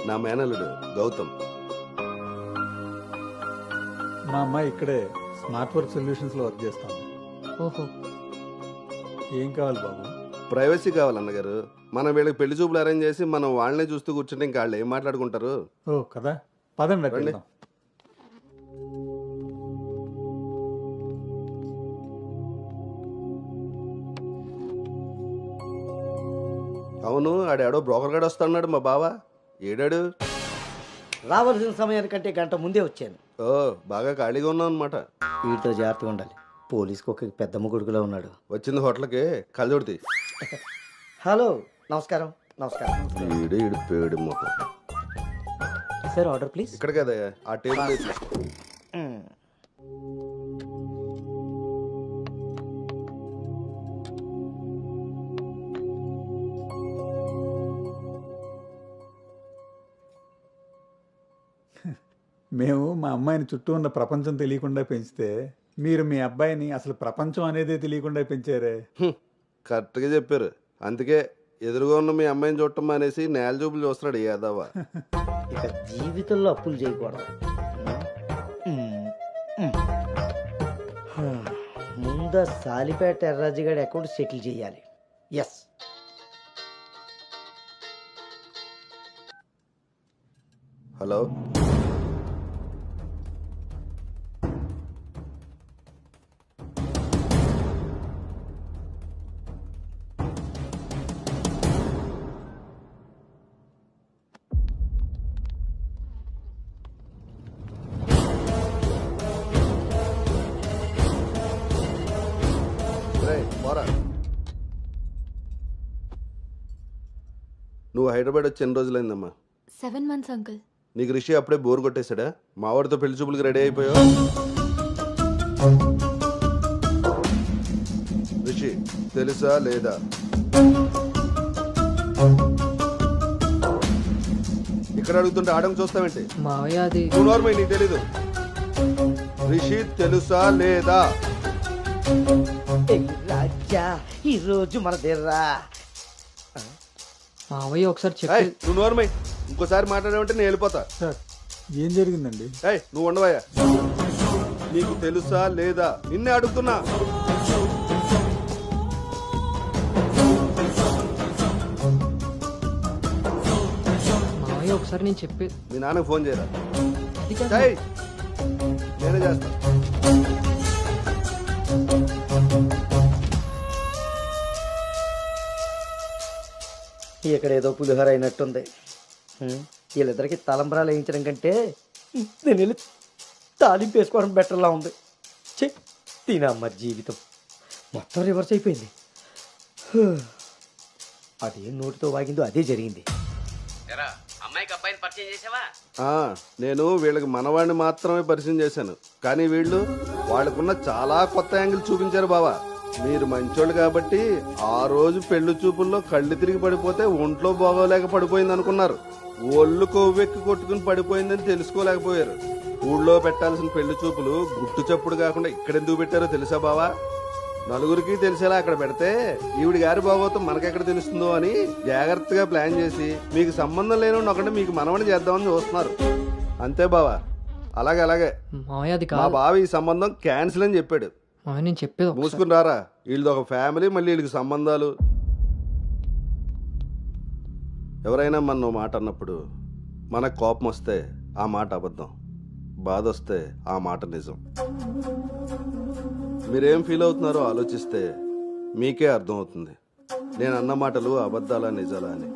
నా మేనల్లుడు గౌతమ్. మా అమ్మాయి ఇక్కడే స్మార్ట్ వర్క్ సొల్యూషన్స్ లో వర్క్ చేస్తాం. ఓహో, ఏం కావాలి బాబు? ప్రైవసీ కావాలన్నగారు. మనం వీళ్ళకి పెళ్లి చూపులు అరేంజ్ చేసి మనం వాళ్ళనే చూస్తూ కూర్చుంటే ఇంకా వాళ్ళు ఏం మాట్లాడుకుంటారు? ఓ కదా, పదండి అటు రండి. వెళ్దాం. అవును, ఆడాడో బ్రోకర్ గాడు వస్తున్నాడు మా బావ. ఏడాడు? రావాల్సిన సమయానికంటే గంట ముందే వచ్చాను. ఓ, బాగా ఖాళీగా ఉన్నావు అనమాట. వీటితో జాగ్రత్తగా ఉండాలి. పోలీస్కి ఒక పెద్ద ముగుడుగులో ఉన్నాడు. వచ్చింది హోటల్కి కళ్ళజోడితే. హలో, నమస్కారం. నమస్కారం. ఈడు పేడు మొత్తం. Sir order please. ఇక్కడ కదా ఆ టేబుల్ తీసుకో. మేము మా అమ్మాయిని చుట్టూ ఉన్న ప్రపంచం తెలియకుండా పెంచితే మీరు మీ అబ్బాయిని అసలు ప్రపంచం అనేదే తెలియకుండా పెంచారే. కరెక్ట్గా చెప్పారు. అందుకే ఎదురుగా ఉన్న మీ అమ్మాయిని చూడటం మానేసి నేల చూపులు చూస్తున్నాడు ఈ యాదవ. ఇక జీవితంలో అప్పులు చేయకూడదు. ముందు సాలిపేట ఎర్రాజు గారి అకౌంట్ సెటిల్ చేయాలి. ఎస్. హలో, పోరా. నువ్వు హైదరాబాద్ వచ్చి ఎన్ని రోజులైందమ్మా? 7 months అంకుల్. నీకు రిషి అప్పుడే బోర్ కొట్టేశాడా? మా వాడితో పెళ్లి చూపులకి రెడీ అయిపోయావు. రిషి తెలుసా లేదా? ఇక్కడ అడుగుతుంటే ఆడం చూస్తావేంటి? మావయ్య అది నువ్వు నోర్మై, నీకు తెలీదు. రిషి తెలుసా లేదా? రాజా ఈ రోజు మన దగ్గర మావయ్య ఒకసారి చెప్పి. నువ్వు నోర్మై, ఇంకోసారి మాట్లాడామంటే నేను వెళ్ళిపోతా. సార్ ఏం జరిగిందండి? నువ్వు ఉండవయ్యా. నీకు తెలుసా లేదా? నిన్నే అడుగుతున్నా. మావయ్య ఒకసారి నేను చెప్పే. మీ నాన్నకు ఫోన్ చేయరా? నేనే చేస్తా. ఇక్కడ ఏదో పులిహోర అయినట్టుంది. వీళ్ళిద్దరికి తలంబరాలు వేయించడం కంటే నేను వెళ్ళి తాలింపు వేసుకోవడం బెటర్లా ఉంది. చె తినమ్మ జీవితం మొత్తం రివర్స్ అయిపోయింది. అదేం నోటితో వాగిందో అదే జరిగింది. అమ్మాయికి అబ్బాయిని పరిచయం చేసావా? నేను వీళ్ళకి మనవాడిని మాత్రమే పరిచయం చేశాను, కానీ వీళ్ళు వాళ్ళకున్న చాలా కొత్త యాంగిల్ చూపించారు బావా. మీరు మంచోళ్ళు కాబట్టి ఆ రోజు పెళ్లి చూపుల్లో కళ్ళు తిరిగి పడిపోతే ఒంట్లో బాగోలేక పడిపోయింది అనుకున్నారు. ఒళ్ళు కొవ్వెక్కి కొట్టుకుని పడిపోయిందని తెలుసుకోలేకపోయారు. ఊళ్ళో పెట్టాల్సిన పెళ్లి చూపులు గుట్టు చప్పుడు కాకుండా ఇక్కడెందుకు పెట్టారో తెలుసా బావా? నలుగురికి తెలిసేలా అక్కడ పెడితే ఈవిడి గారి బాగోతం మనకెక్కడ తెలుస్తుందో అని జాగ్రత్తగా ప్లాన్ చేసి మీకు సంబంధం లేని ఒకటి మీకు మనవని చేద్దామని చూస్తున్నారు. అంతే బావా. అలాగే అలాగే మావయ్య అది మా బావ ఈ సంబంధం క్యాన్సిల్ అని చెప్పాడు. నేను చెప్పేది మూసుకుని రారా. వీళ్ళది ఒక ఫ్యామిలీ, మళ్ళీ వీళ్ళకి సంబంధాలు. ఎవరైనా మన మాట అన్నప్పుడు మనకు కోపం వస్తే ఆ మాట అబద్ధం, బాధ వస్తే ఆ మాట నిజం. మీరేం ఫీల్ అవుతున్నారో ఆలోచిస్తే మీకే అర్థమవుతుంది నేను అన్న మాటలు అబద్ధాలా నిజాలా అని.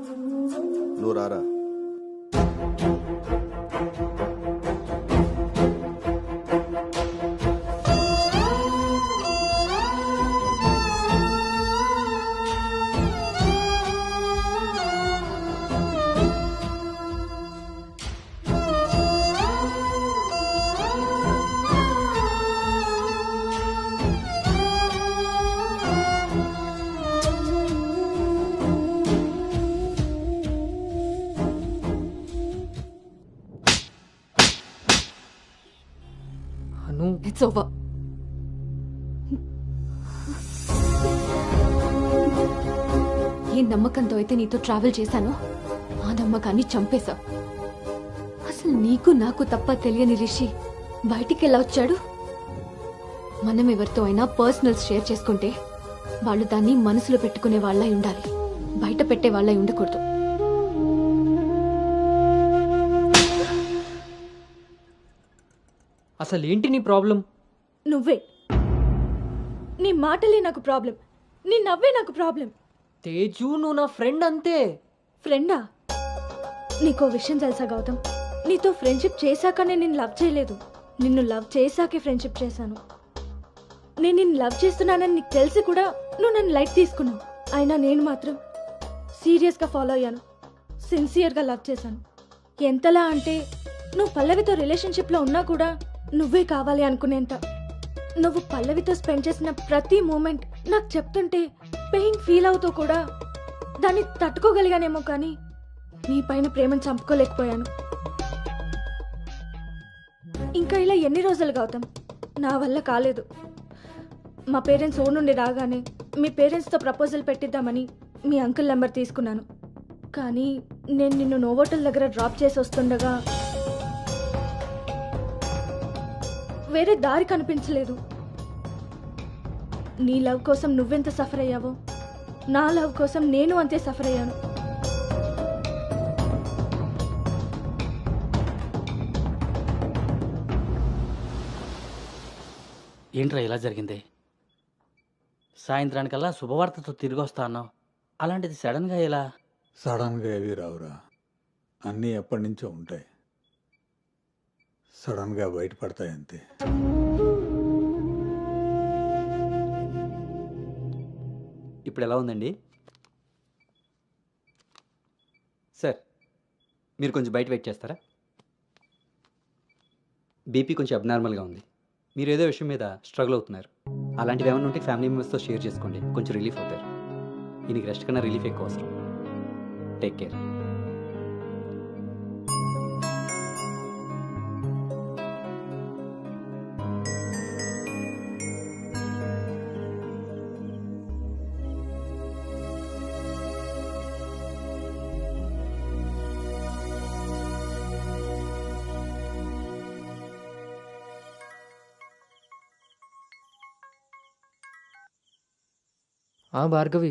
నువ్వు రారా. అను ఇట్స్ ఓవర్. ఏ నమ్మకంతో అయితే నీతో ట్రావెల్ చేశానో ఆ నమ్మకాన్ని చంపేశావు. అసలు నీకు నాకు తప్ప తెలియని రిషి బయటికి ఎలా వచ్చాడు? మనం ఎవరితో అయినా పర్సనల్స్ షేర్ చేసుకుంటే వాళ్ళు దాన్ని మనసులో పెట్టుకునే వాళ్ళై ఉండాలి, బయట పెట్టే వాళ్ళై ఉండకూడదు. అసలు ఏంటి నీ ప్రాబ్లం? నువ్వే. నీ మాటలే నాకు ప్రాబ్లం, నీ నవ్వే నాకు ప్రాబ్లం. తేజు, నువ్వు నా ఫ్రెండ్ అంతే. ఫ్రెండా? నీకో విషయం తెలుసా గౌతమ్, నీతో ఫ్రెండ్షిప్ చేశాకనే నేను లవ్ చేయలేదు, నిన్ను లవ్ చేశాకే ఫ్రెండ్షిప్ చేశాను. నేను నిన్ను లవ్ చేస్తున్నానని నీకు తెలిసి కూడా నువ్వు నన్ను లైట్ తీసుకున్నావు. అయినా నేను మాత్రం సీరియస్గా ఫాలో అయ్యాను, సిన్సియర్గా లవ్ చేశాను. ఎంతలా అంటే నువ్వు పల్లవితో రిలేషన్షిప్లో ఉన్నా కూడా నువ్వే కావాలి అనుకునేంత. నువ్వు పల్లవితో స్పెండ్ చేసిన ప్రతి మూమెంట్ నాకు చెప్తుంటే పెయిన్ ఫీల్ అవుతూ కూడా దాన్ని తట్టుకోగలిగానేమో, కానీ నీ పైన ప్రేమను చంపుకోలేకపోయాను. ఇంకా ఇలా ఎన్ని రోజులు గౌతమ్? నా వల్ల కాలేదు. మా పేరెంట్స్ ఊరు నుండి రాగానే మీ పేరెంట్స్తో ప్రపోజల్ పెట్టిద్దామని మీ అంకుల్ నెంబర్ తీసుకున్నాను. కానీ నేను నిన్ను నోవోటల్ దగ్గర డ్రాప్ చేసి వస్తుండగా వేరే దారి కనిపించలేదు. నీ లవ్ కోసం నువ్వెంత సఫర్ అయ్యావో నా లవ్ కోసం నేను అంతే సఫర్ అయ్యాను. ఏంట్రా ఇలా జరిగింది? సాయంత్రానికల్లా శుభవార్తతో తిరిగి వస్తా అన్నావు, అలాంటిది సడన్గా ఇలా? సడన్గా ఏవి రావురా, అన్నీ ఎప్పటి నుంచో ఉంటాయి, సడన్గా బయటపడతాయి అంతే. ఇప్పుడు ఎలా ఉందండి సార్? మీరు కొంచెం బయట వెయిట్ చేస్తారా? బీపీ కొంచెం అబ్నార్మల్గా ఉంది, మీరు ఏదో విషయం మీద స్ట్రగుల్ అవుతున్నారు. అలాంటివి ఏమైనా ఉంటే ఫ్యామిలీ మెంబర్స్తో షేర్ చేసుకోండి, కొంచెం రిలీఫ్ అవుతారు. ఈయనకి రెస్ట్ కన్నా రిలీఫ్ ఎక్కువ అవసరం. Take care. భార్గవి,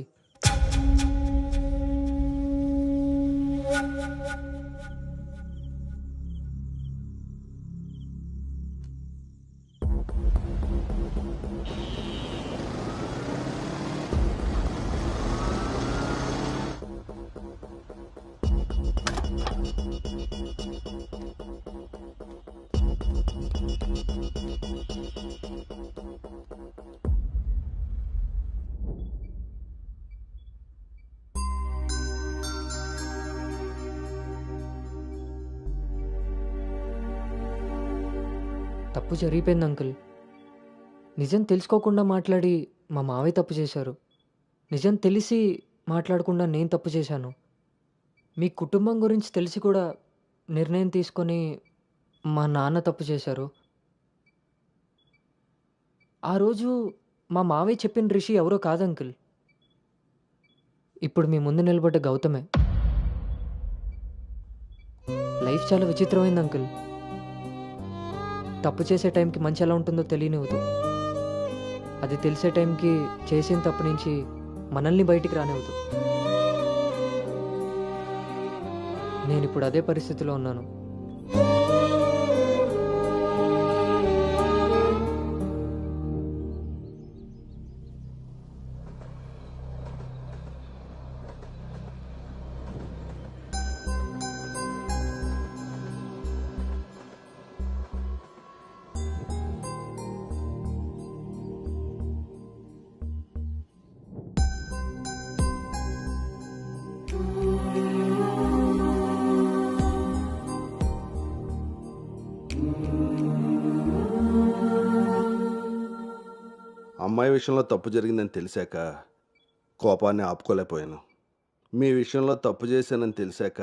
తప్పు జరిగిపోయింది అంకుల్. నిజం తెలుసుకోకుండా మాట్లాడి మా మావయ్య తప్పు చేశారు, నిజం తెలిసి మాట్లాడకుండా నేను తప్పు చేశాను. మీ కుటుంబం గురించి తెలిసి కూడా నిర్ణయం తీసుకొని మా నాన్న తప్పు చేశారు. ఆ రోజు మా మావయ్య చెప్పిన రిషి ఎవరో కాదు అంకుల్, ఇప్పుడు మీ ముందు నిలబడ్డ గౌతమే. లైఫ్ చాలా విచిత్రమైంది అంకుల్. తప్పు చేసే టైంకి మంచి ఎలా ఉంటుందో తెలియనివ్వదు, అది తెలిసే టైంకి చేసిన తప్పు నుంచి మనల్ని బయటికి రానివ్వదు. నేను ఇప్పుడు అదే పరిస్థితిలో ఉన్నాను. అమ్మాయి విషయంలో తప్పు జరిగిందని తెలిసాక కోపాన్ని ఆపుకోలేకపోయాను. మీ విషయంలో తప్పు చేశానని తెలిసాక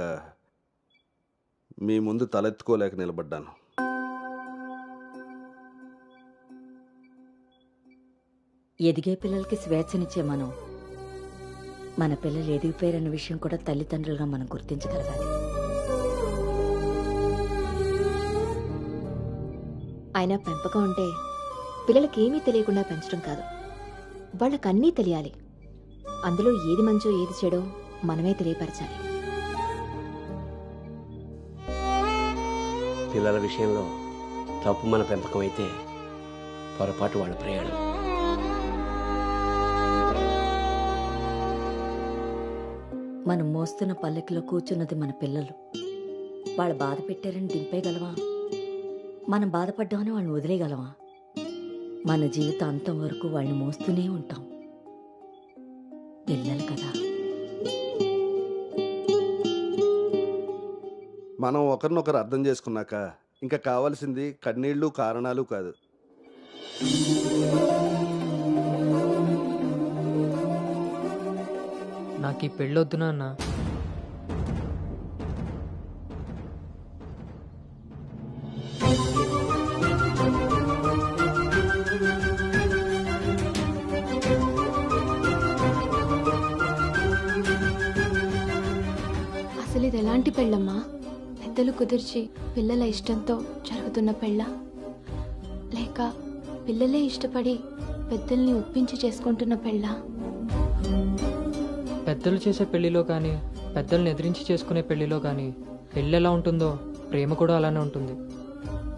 మీ ముందు తలెత్తుకోలేక నిలబడ్డాను. ఎదిగే పిల్లలకి స్వేచ్ఛనిచ్చే మనం మన పిల్లలు ఎదిగిపోయారన్న విషయం కూడా తల్లిదండ్రులుగా మనం గుర్తించగలగాలి. అయినా పెంపకం అంటే పిల్లలకి ఏమీ తెలియకుండా పెంచడం కాదు, వాళ్ళకి అన్నీ తెలియాలి. అందులో ఏది మంచో ఏది చెడో మనమే తెలియపరచాలి. పిల్లల విషయంలో తప్పు మన పెంపకం అయితే పొరపాటు వాళ్ళ ప్రయాణం. మనం మోస్తున్న పల్లెకిలో కూర్చున్నది మన పిల్లలు. వాళ్ళు బాధ పెట్టారని దింపేయగలవా? మనం బాధపడ్డామని వాళ్ళని వదిలేయగలవా? మన జీవితం అంతం వరకు వాళ్ళని మోస్తూనే ఉంటాం. పిల్లలు కదా. మనం ఒకరినొకరు అర్థం చేసుకున్నాక ఇంకా కావాల్సింది కన్నీళ్లు కారణాలు కాదు. నాకు ఈ పెళ్ళొద్దు నాన్న. అసలు ఇది ఎలాంటి పెళ్ళమ్మా? పెద్దలు కుదిర్చి పిల్లల ఇష్టంతో జరుగుతున్న పెళ్ళ, లేక పిల్లలే ఇష్టపడి పెద్దల్ని ఒప్పించి చేసుకుంటున్న పెళ్ళ? పెద్దలు చేసే పెళ్లిలో కానీ పెద్దల్ని ఎదిరించి చేసుకునే పెళ్లిలో కానీ పెళ్ళి ఎలా ఉంటుందో ప్రేమ కూడా అలానే ఉంటుంది.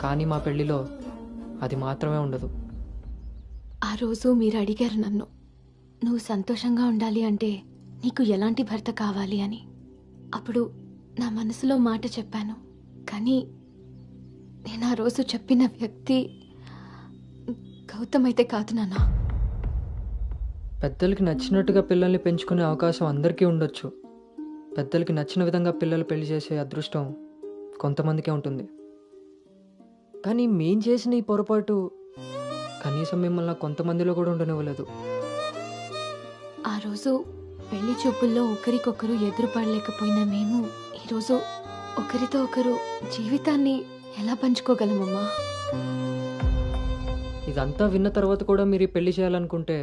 కానీ మా పెళ్లిలో అది మాత్రమే ఉండదు. ఆ రోజు మీరు అడిగారు నన్ను, నువ్వు సంతోషంగా ఉండాలి అంటే నీకు ఎలాంటి భర్త కావాలి అని. అప్పుడు నా మనసులో మాట చెప్పాను. కానీ నేను ఆ రోజు చెప్పిన వ్యక్తి గౌతమ్ అయితే కాదు నాన్న. పెద్దలకి నచ్చినట్టుగా పిల్లల్ని పెంచుకునే అవకాశం అందరికీ ఉండొచ్చు. పెద్దలకి నచ్చిన విధంగా పిల్లలు పెళ్లి చేసే అదృష్టం కొంతమందికే ఉంటుంది. కానీ మేం చేసిన ఈ పొరపాటు కనీసం మిమ్మల్ని కొంతమందిలో కూడా ఉండనివ్వలేదు. ఆ రోజు పెళ్లి చూపుల్లో ఒకరికొకరు ఎదురుపడలేకపోయినా మేము ఈరోజు ఒకరితో ఒకరు జీవితాన్ని ఎలా పంచుకోగలమమ్మా? ఇదంతా విన్న తర్వాత కూడా మీరు ఈ పెళ్లి చేయాలనుకుంటే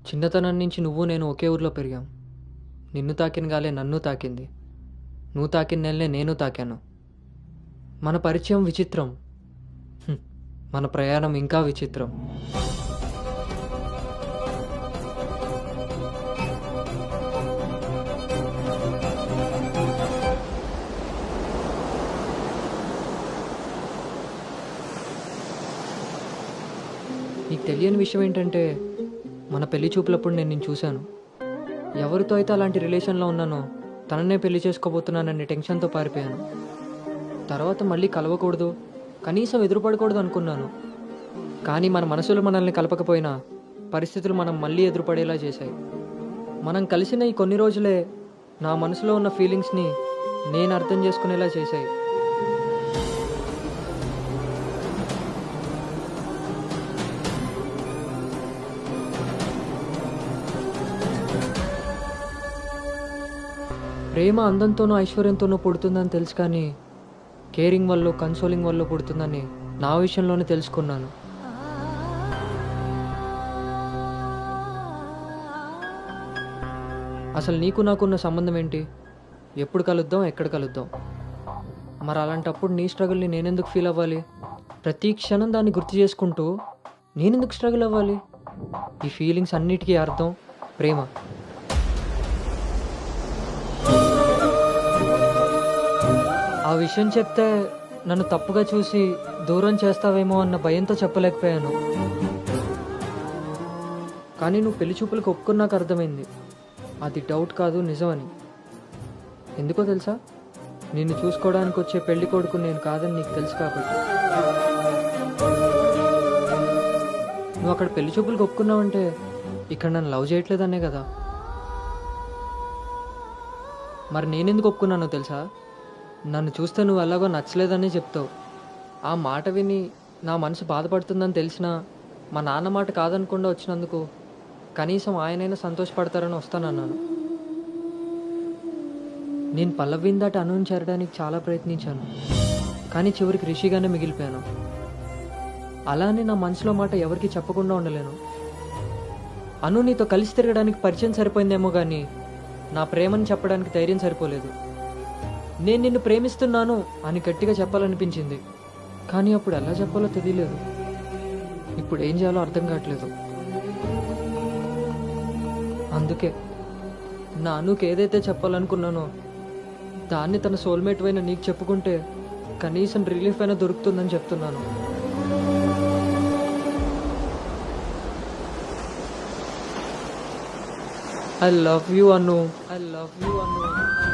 చిన్నతనం నుంచి నువ్వు నేను ఒకే ఊర్లో పెరిగాం. నిన్ను తాకిన గాలే నన్ను తాకింది, నువ్వు తాకిన నెలనే నేను తాకాను. మన పరిచయం విచిత్రం, మన ప్రయాణం ఇంకా విచిత్రం. నీకు తెలియని విషయం ఏంటంటే మన పెళ్లి చూపులప్పుడు నేను నిన్ను చూశాను. ఎవరితో అయితే అలాంటి రిలేషన్లో ఉన్నానో తననే పెళ్లి చేసుకోబోతున్నానని టెన్షన్తో పారిపోయాను. తర్వాత మళ్ళీ కలవకూడదు, కనీసం ఎదురుపడకూడదు అనుకున్నాను. కానీ మన మనసులు మనల్ని కలపకపోయినా పరిస్థితులు మనం మళ్ళీ ఎదురుపడేలా చేశాయి. మనం కలిసిన ఈ కొన్ని రోజులే నా మనసులో ఉన్న ఫీలింగ్స్ని నేను అర్థం చేసుకునేలా చేశాయి. ప్రేమ అందంతోనూ ఐశ్వర్యంతోనూ పుడుతుందని తెలుసు, కానీ కేరింగ్ వల్ల కన్సోలింగ్ వల్ల పుడుతుందని నా విషయంలోనే తెలుసుకున్నాను. అసలు నీకు నాకున్న సంబంధం ఏంటి? ఎప్పుడు కలుద్దాం, ఎక్కడ కలుద్దాం? మరి అలాంటప్పుడు నీ స్ట్రగుల్ని నేనెందుకు ఫీల్ అవ్వాలి? ప్రతి క్షణం దాన్ని గుర్తు చేసుకుంటూ నేనెందుకు స్ట్రగుల్ అవ్వాలి? ఈ ఫీలింగ్స్ అన్నిటికీ అర్థం ప్రేమ. ఆ విషయం చెప్తే నన్ను తప్పుగా చూసి దూరం చేస్తావేమో అన్న భయంతో చెప్పలేకపోయాను. కానీ నువ్వు పెళ్లి చూపులకు ఒప్పుకున్నాక అర్థమైంది అది డౌట్ కాదు, నిజమని. ఎందుకో తెలుసా? నిన్ను చూసుకోవడానికి వచ్చే పెళ్లి కొడుకు నేను కాదని నీకు తెలుసు కాబట్టి. నువ్వు అక్కడ పెళ్లి చూపులకు ఒప్పుకున్నావంటే ఇక్కడ నన్ను లవ్ చేయట్లేదనే కదా. మరి నేనెందుకు ఒప్పుకున్నానో తెలుసా? నన్ను చూస్తే నువ్వు ఎలాగో నచ్చలేదని చెప్తావు. ఆ మాట విని నా మనసు బాధపడుతుందని తెలిసినా మా నాన్న మాట కాదనకుండా వచ్చినందుకు కనీసం ఆయనైనా సంతోషపడతారని వస్తానన్నాను. నేను పల్లవిని దాటి అనుని చేరడానికి చాలా ప్రయత్నించాను, కానీ చివరికి రిషిగానే మిగిలిపోయాను. అలా అని నా మనసులో మాట ఎవరికి చెప్పకుండా ఉండలేను. అను నీతో కలిసి తిరగడానికి పరిచయం సరిపోయిందేమో కానీ నా ప్రేమని చెప్పడానికి ధైర్యం సరిపోలేదు. నేను నిన్ను ప్రేమిస్తున్నాను అని గట్టిగా చెప్పాలనిపించింది, కానీ అప్పుడు ఎలా చెప్పాలో తెలియలేదు. ఇప్పుడు ఏం చేయాలో అర్థం కావట్లేదు. అందుకే నా అనుకు ఏదైతే చెప్పాలనుకున్నానో దాన్ని తన సోల్మేట్ అయిన నీకు చెప్పుకుంటే కనీసం రిలీఫ్ అయినా దొరుకుతుందని చెప్తున్నాను. I love you, Anu. I love you, Anu. I love you, Anu.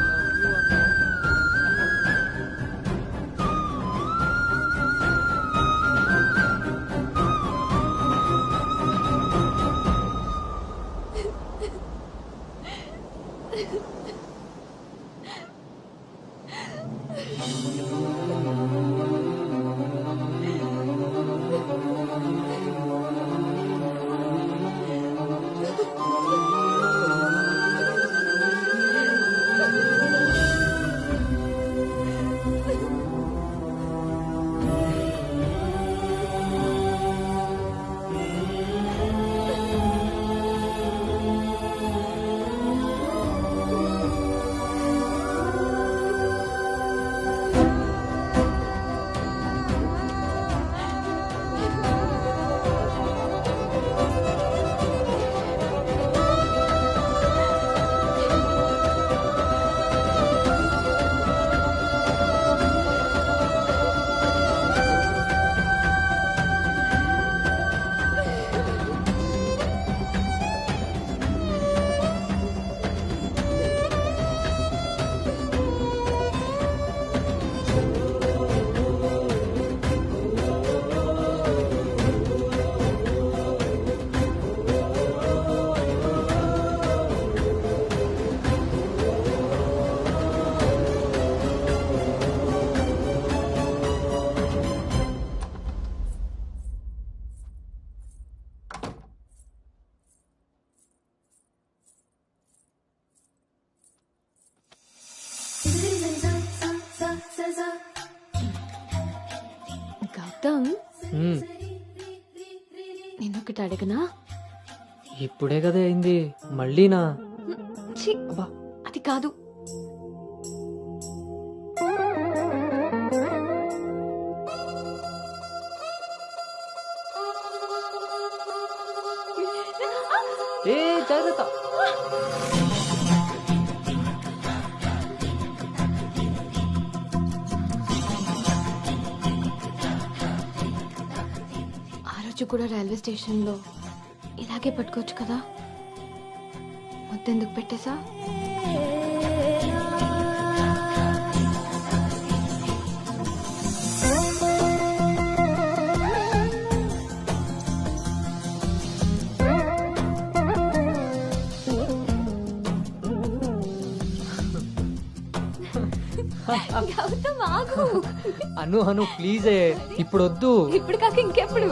Gautam, నేనొకటి అడగనా? ఇప్పుడే కదా అయింది, మళ్ళీనా? ఛీ, అది కాదు. ఏ జాగ్రత్త. ఆ రోజు కూడా రైల్వే స్టేషన్లో ఇలాగే పట్టుకోవచ్చు కదా, మొత్తెందుకు పెట్టేసా? గౌతమ్ ఆగు. అను అను ప్లీజే, ఇప్పుడు వద్దు. ఇప్పుడు కాక ఇంకెప్పుడు?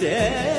రే